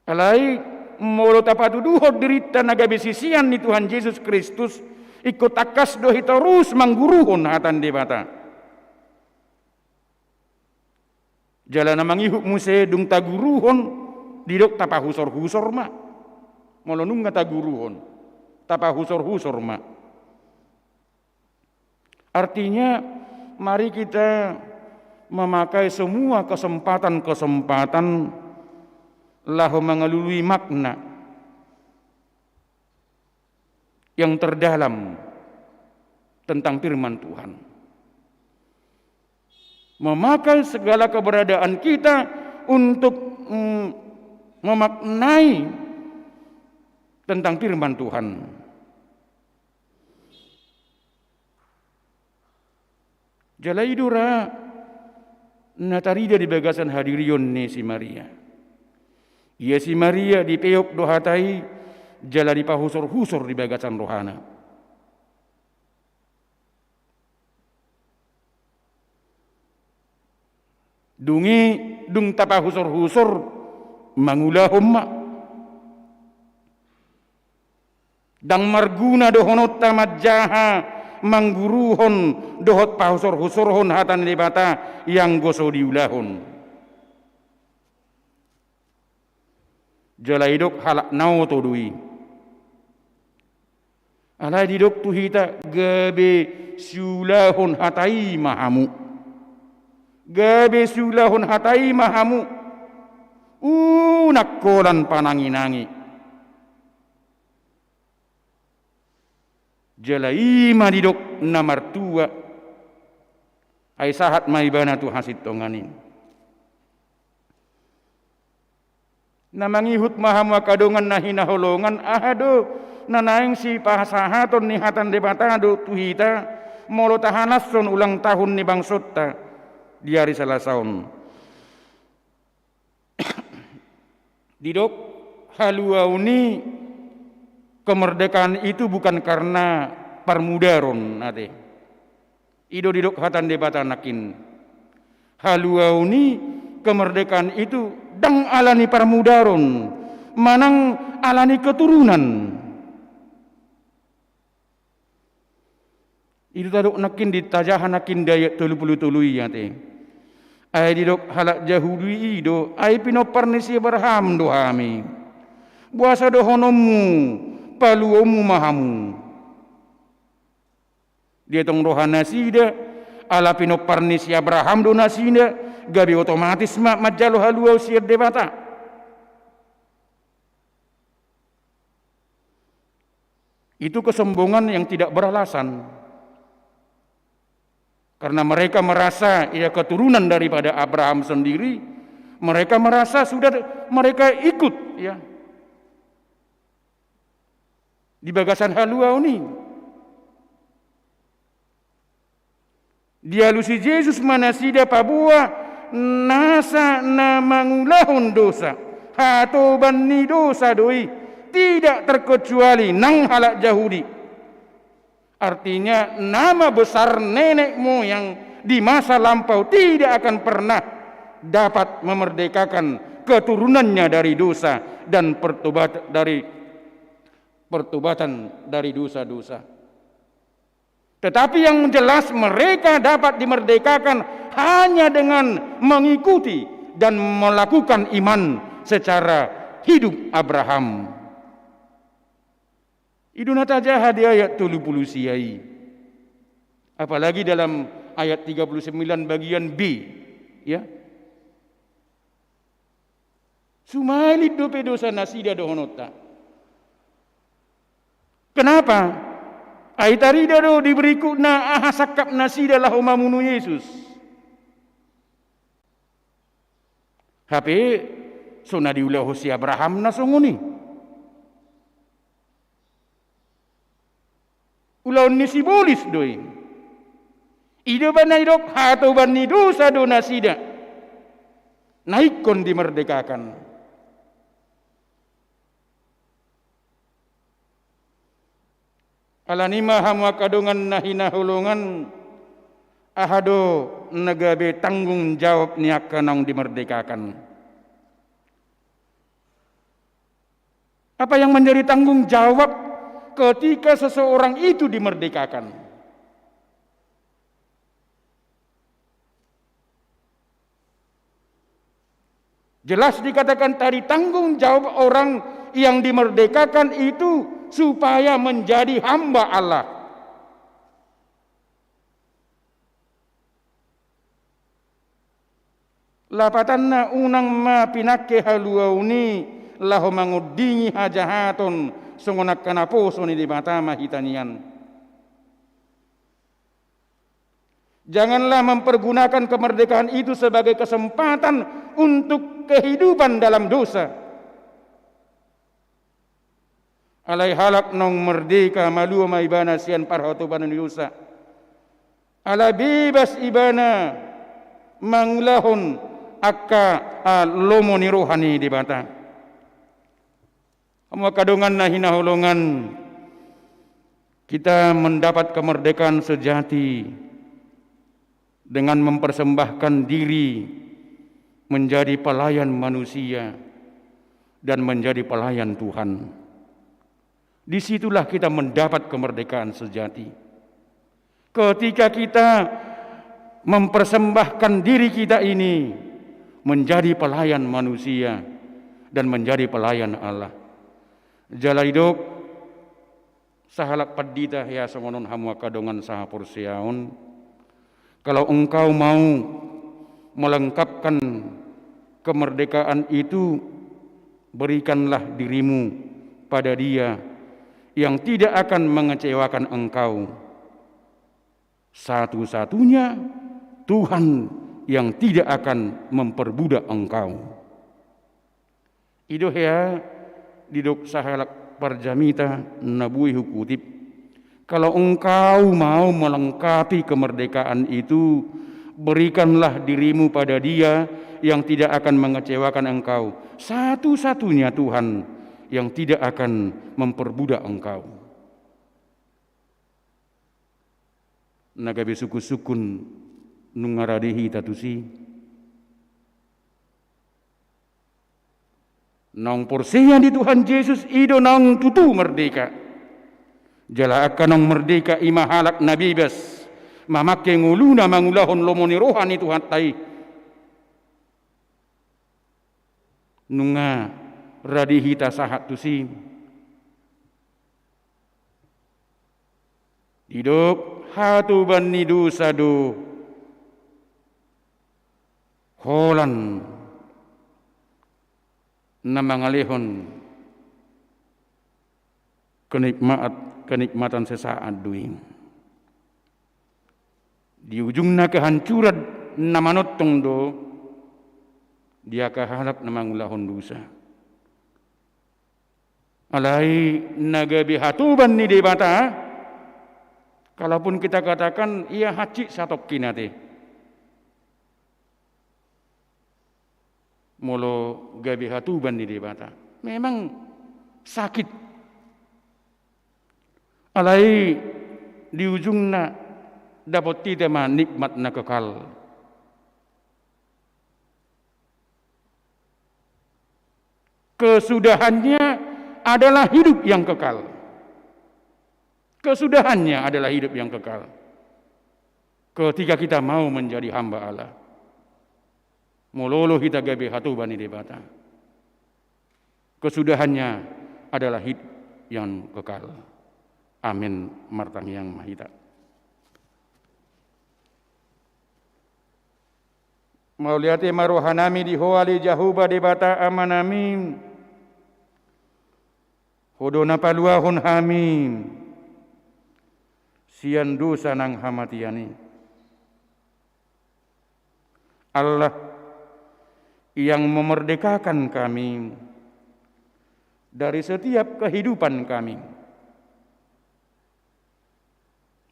Alai molo tapatu duhot dirita naga be sisian ni Tuhan Yesus Kristus ikut takas dohi terus mangguruhon hatan debata. Jalan mangihuk muse dung taguruhon didok tapa husor-husor ma. Molo nungga taguruhon tapa husor-husor ma. Artinya mari kita memakai semua kesempatan-kesempatan lahu mengelului makna yang terdalam tentang firman Tuhan. Memakai segala keberadaan kita untuk memaknai tentang firman Tuhan. Jalai dura natarida di bagasan hadirion ni si Maria. Ia si Maria di peok dohatai jala di pahusor-husor di bagasan rohana. Dungi dung tapa husor-husor mangulahom ma. Dang marguna dohonot tamat jaha mangguruhon dohot pahusor-husorhon hatan debata yang goso diulahon. Jala idok halak nau to dui. Alai didok tu hita gabe sulahon hatai mahamu. Gabe sulahon hatai mahamu. Nakolan panangi-nangi. Jala ima didok namar tua. Ai sahat maibana tu hasit tonganin. Namangihut mahamu kadongan nahina holongan ahado nanaing si pahasahaton ni hatan debatado tuhita molo tahanason ulang tahun ni bangsota di hari salasaon. Didok haluauni kemerdekaan itu bukan karena parmudaron ate. Ido didok hatan debatanakin. Haluauni kemerdekaan itu dang alani parmudaron, manang alani keturunan. Itu tadok nakin ditajahan nakin daya tulu-tului ya te. Ai didok halak jahudi ido, ai pinoparnisi Abraham dohami. Buasa dohonomu, paluomu mahamu. Dia tong rohana sida, ala pinoparnisi Abraham do nasida, gabi otomatis majalo haluau siar debata. Itu kesombongan yang tidak beralasan. Karena mereka merasa ia keturunan daripada Abraham sendiri, mereka merasa sudah mereka ikut ya di bagasan haluau ni. Dia lusi Yesus manasida pabua nasa na mangulahon dosa hato bani dosa doi tidak terkecuali nang halak Yahudi. Artinya nama besar nenek moyang di masa lampau tidak akan pernah dapat memerdekakan keturunannya dari dosa dan pertobatan dari dosa-dosa. Tetapi yang jelas mereka dapat dimerdekakan hanya dengan mengikuti dan melakukan iman secara hidup Abraham. Idunata jahat di ayat 30 siai. Apalagi dalam ayat 39 bagian B, ya. Sumalit dope dosa nasida dohonota. Kenapa? Aitarida do diberiku na ahasakap nasida lahomamunu Yesus. HP sona diulah si Abraham na songoni. Ulau ni sibolis doi. Ida banaidok hato bani dosa do nasida. Naikon dimerdekakan. Alanima hamwa kadungan nahina hulungan ahado nagabe tanggung jawab niakanang dimerdekakan. Apa yang menjadi tanggung jawab ketika seseorang itu dimerdekakan? Jelas dikatakan tadi tanggung jawab orang yang dimerdekakan itu supaya menjadi hamba Allah. Lapatanna unang ma pinake haluauni laho mangudingi hajahaton songonak kanaposo ni di mata mahitanian. Janganlah mempergunakan kemerdekaan itu sebagai kesempatan untuk kehidupan dalam dosa. Alai halak nong merdeka malu ma ibana sian parhoto bana dosa. Ala bebas ibana mangulahon akka lomo ni rohani di bata. Kamu kadungan na hinaholongan kita mendapat kemerdekaan sejati dengan mempersembahkan diri menjadi pelayan manusia dan menjadi pelayan Tuhan. Disitulah kita mendapat kemerdekaan sejati. Ketika kita mempersembahkan diri kita ini menjadi pelayan manusia dan menjadi pelayan Allah. Jalaidok sahalak padita ya songonon hamwa kadongan saha porsiaon. Kalau engkau mau melengkapkan kemerdekaan itu, berikanlah dirimu pada Dia yang tidak akan mengecewakan engkau. Satu-satunya Tuhan yang tidak akan memperbudak engkau. Idoh ya didok sahalak parjamita nabui hukutip. Kalau engkau mau melengkapi kemerdekaan itu, berikanlah dirimu pada Dia yang tidak akan mengecewakan engkau. Satu-satunya Tuhan yang tidak akan memperbudak engkau. Nagabe suku-sukun nungaradehi tatusi. Nang porsinya di Tuhan Yesus ido nang tutu merdeka. Jala akan nang merdeka ima halak nabibas. Mamake nguluna mangulahon lomoni rohani Tuhan tai. Nunga radihita sahat tusi. Hidup hatu bani dusadu holan namangalihon kenikmatan sesaat duing. Di ujungna kehancuran namanotong do dia kahalap namangulahon dosa. Alai nagabi hatuban ni debata, kalaupun kita katakan ia haci satok kinate. Molo gabi hatuban ni debata. Memang sakit. Alai di ujungna dapat tidak nikmat na kekal. Kesudahannya adalah hidup yang kekal. Kesudahannya adalah hidup yang kekal. Ketika kita mau menjadi hamba Allah. Mololo kita gabe hatu bani debata. Kesudahannya adalah hidup yang kekal. Amin martang yang mahita. Mauliati maruhanami di hoali jahuba debata amanami. Hodona paluahon hami sian dosa nang hamatiani. Allah yang memerdekakan kami dari setiap kehidupan kami.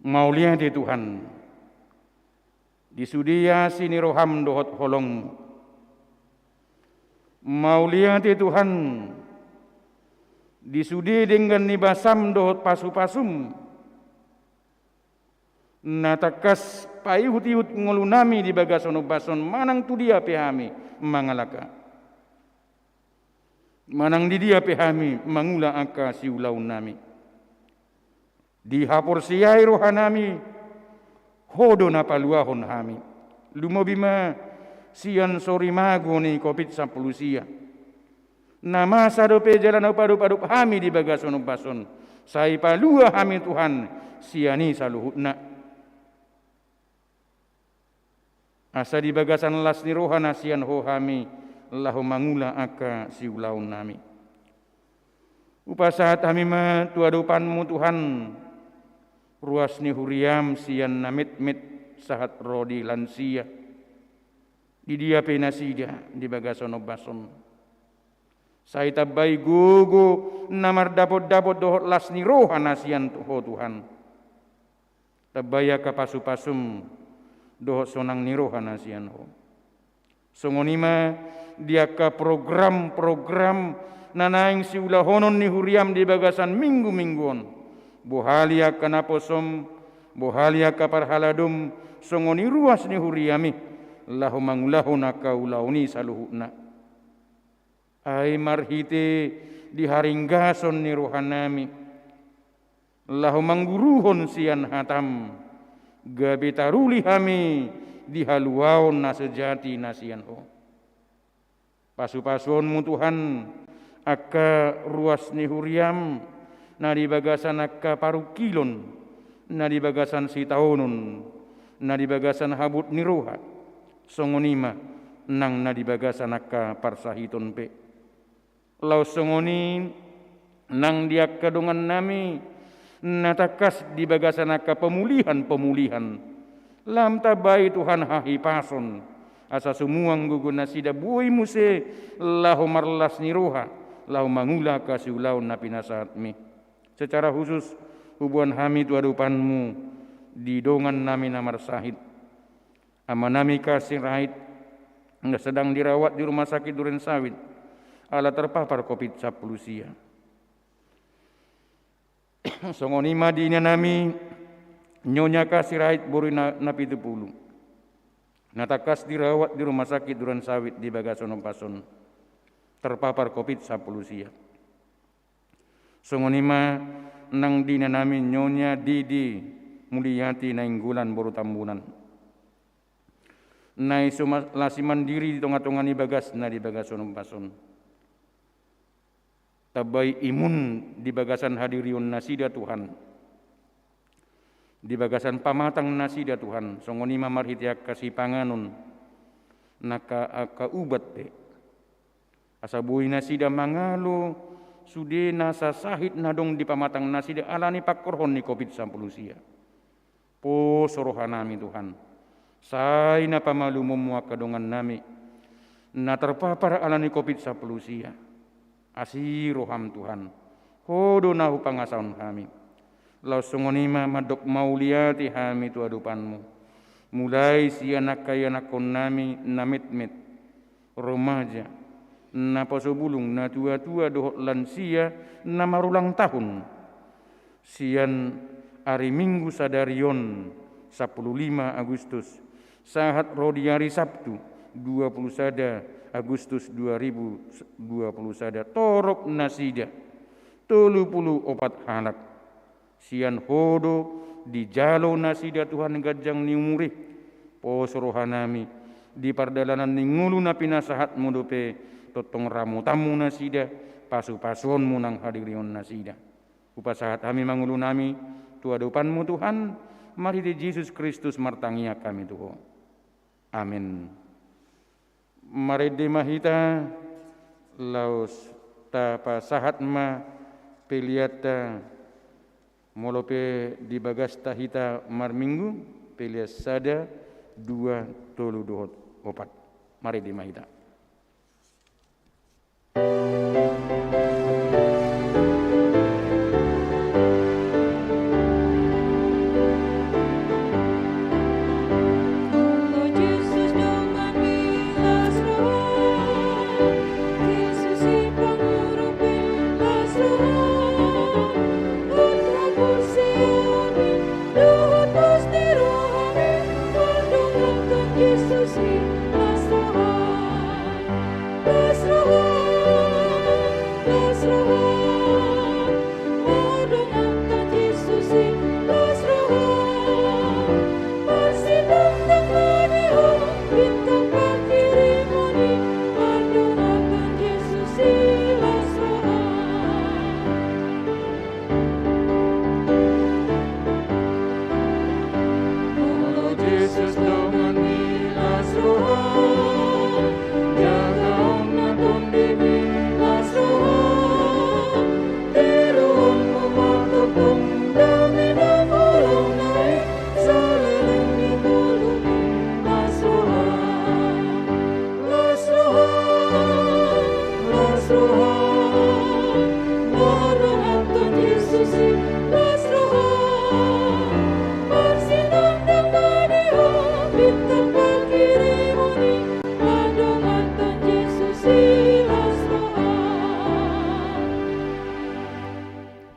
Maulia di Tuhan, disudia sini roham dohot holong. Maulia di Tuhan, disudi dengan nibasam dohot pasu-pasum. Natakas payuhut-ihut ngolunami di bagasono bason manang tu dia pehami mangalaka. Manang di dia pehami mangula aka siulau nami. Di hapor siai rohanami hodo na paluahon hami. Lumobima sian sori mago ni kopit sapulusia. Nama sadope jalan padu-padu hami di bagasono bason. Sai palua hami Tuhan siani saluhutna. Asa di bagasan las ni rohana sian hohami lahu mangula aka siulaun nami. Upasahat kami tuadupanmu Tuhan, ruas ni huriam sian namit-mit sahat rodi lansia. Di dia penasida di bagasono bason. Saya tabai gugu namar dapot-dapot dohot las ni rohana sian ho Tuhan. Tabaya ka pasu-pasum dohot sonang nirohana sian ho. Songonima dia ka program-program nanaing si ulahonon ni huriam di bagasan minggu-mingguon. Bohalia ka naposom, bohalia ka parhaladum, songoni ruas ni huriami, lahu mangulahona ka ulauni saluhuna. Ay marhite di haringgason ni rohanami, lahu mangguruhon sian hatam, gabi taruli hami di haluaon na sejati nasian ho. Pasu-pasuonmu Tuhan akka ruas ni huriam na di bagasan akka parukilon na di bagasan sitaonon na di bagasan habut ni roha songonima nang na di bagasan akka parsahiton pe. Lau songoni nang dia kadongan nami natakas di bagasan akka pemulihan lam tabai Tuhan hahi pason asa sumuang gugun nasida buai muse lahu marlas ni roha lahu mangula kasiulaun napi nasaatmi. Secara khusus hubungan kami tuadupanmu di dongan nami namar sahid ama nami kasih rahit nga sedang dirawat di rumah sakit Duren Sawit ala terpapar COVID-19. Songonima dina nami nyonya kasih rahit buri napi 10. Natakas dirawat di rumah sakit Duren Sawit di Bagasono Pason terpapar COVID-19. Songonima nang dina nami nyonya Didi Mulyati nainggulan boru tambunan. Nai lasi mandiri di tengah-tengah ni bagas na di Bagasono Pason. Tabai imun di bagasan hadirion nasida Tuhan. Di bagasan pamatang nasida Tuhan. Songonima marhitiak kasih panganon. Naka aka ubat te. Asabui nasida mangalo. Sude nasa sahid nadong di pamatang nasida alani pakorhon ni COVID-19. Po sorohanami Tuhan. Say na pamalumum kadongan nami. Na terpapar alani COVID-19. Asiroham Tuhan. Hodo nahu pangasaon kami. Lau songonima madok mauliati hami tuadupanmu. Mulai sianak kaya nakon nami namit-mit. Romaja. Na pasobulung na tua-tua dohot lansia na marulang tahun. Sian hari Minggu sadarion 15 Agustus. Sahat rodi hari Sabtu 21 Agustus 2020 sada torok nasida 34 halak. Sian hodo di jalo nasida Tuhan gajang ni umurih. Posrohanami di pardalanan ni ngulu na pinasahat mudope totong ramu tamu nasida pasu-pasuon munang hadirion nasida. Upasahat kami mangulu nami tuadupanmu Tuhan. Mari di Yesus Kristus martangia kami Tuhan. Amin. Mari di mahita laus tapa sahat ma peliata molope di bagas tahita marminggu pelias sada 2:34. Mari di mahita.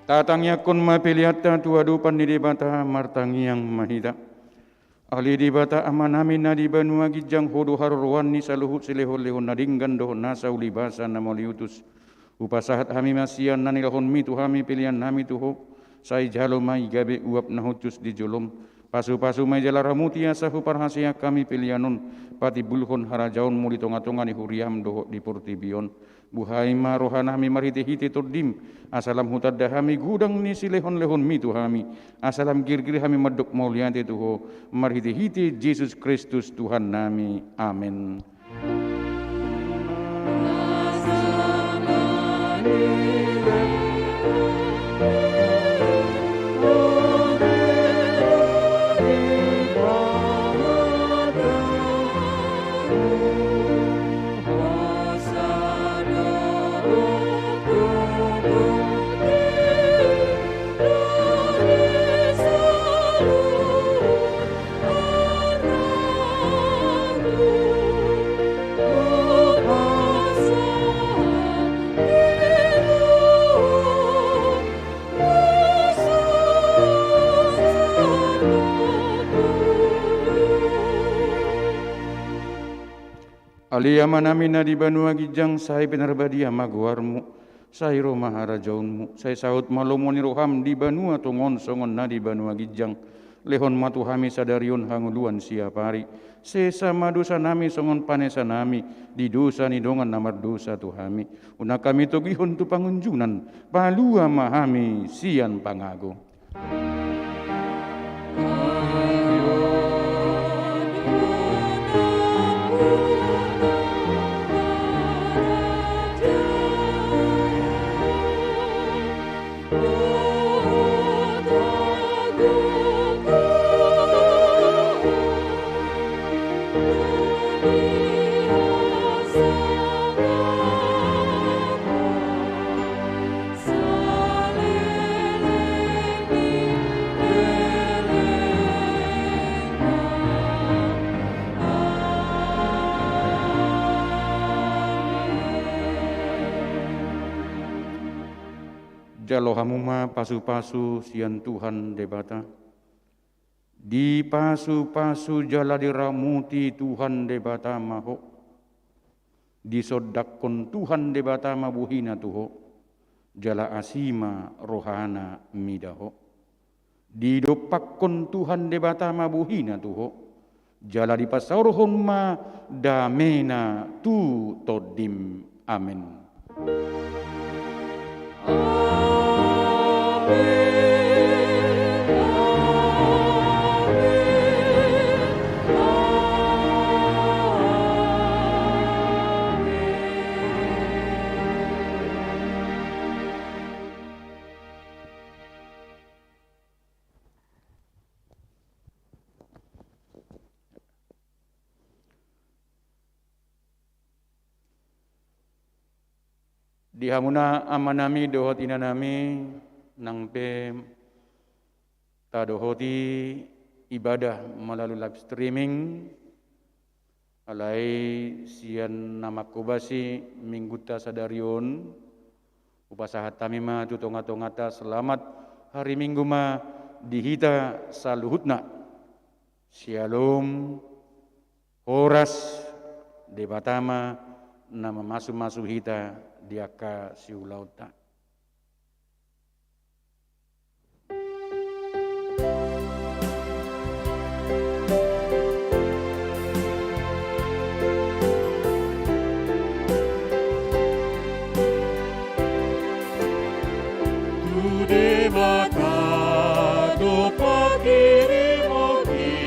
Tatangnya kun mapiliata tuadupan di debata martangi yang mahita. Ahli debata amanami nadi banua gijang hodo haruruan ni saluhut silehon lehon nadinggan dohon nasa ulibasa namoliutus. Upasahat hami masian nanilahon mitu hami pilihan nami tuho. Sai jalo mai gabe uap nahutus di jolom. Pasu-pasu mai jala ramuti asahu parhasia kami pilihanon. Pati bulhon harajaon muli tonga-tonga ni huriam doho di portibion. Buhai ma rohana hami marhiti hiti tordim. Asalam hutadda hami gudang ni silehon-lehon mitu hami. Asalam gir-gir hami medok mauliante tuho. Marhiti hiti Yesus Kristus Tuhan nami. Amin. Aliyama nami nadi banua gijang sai penarbadia maguarmu sai ro maharajaunmu sai saut malomoni roham di banua tongon songon nadi banua gijang lehon matu hami sadarion hanguluan siapari sesa madosa nami songon panesa nami di dosa ni dongan namar dosa tu hami una kami togihon tu pangunjunan palua mahami sian pangago. Jalo hamuma pasu-pasu sian Tuhan debata. Di pasu-pasu jala diramuti Tuhan debata maho. Di sodakon Tuhan debata mabuhina tuho. Jala asima rohana midaho. Di dopakon Tuhan debata mabuhina tuho. Jala di pasaurohon ma damena tu todim. Amin. Dihamuna amanami dohot inanami nangpe tadohoti ibadah melalui live streaming alai sian nama kubasi mingguta sadarion upasahat tamima tutongata selamat hari Minggu ma dihita saluhutna Shalom horas debatama nama masu hita diaka siulauta. Tude mata do pakiri mogi,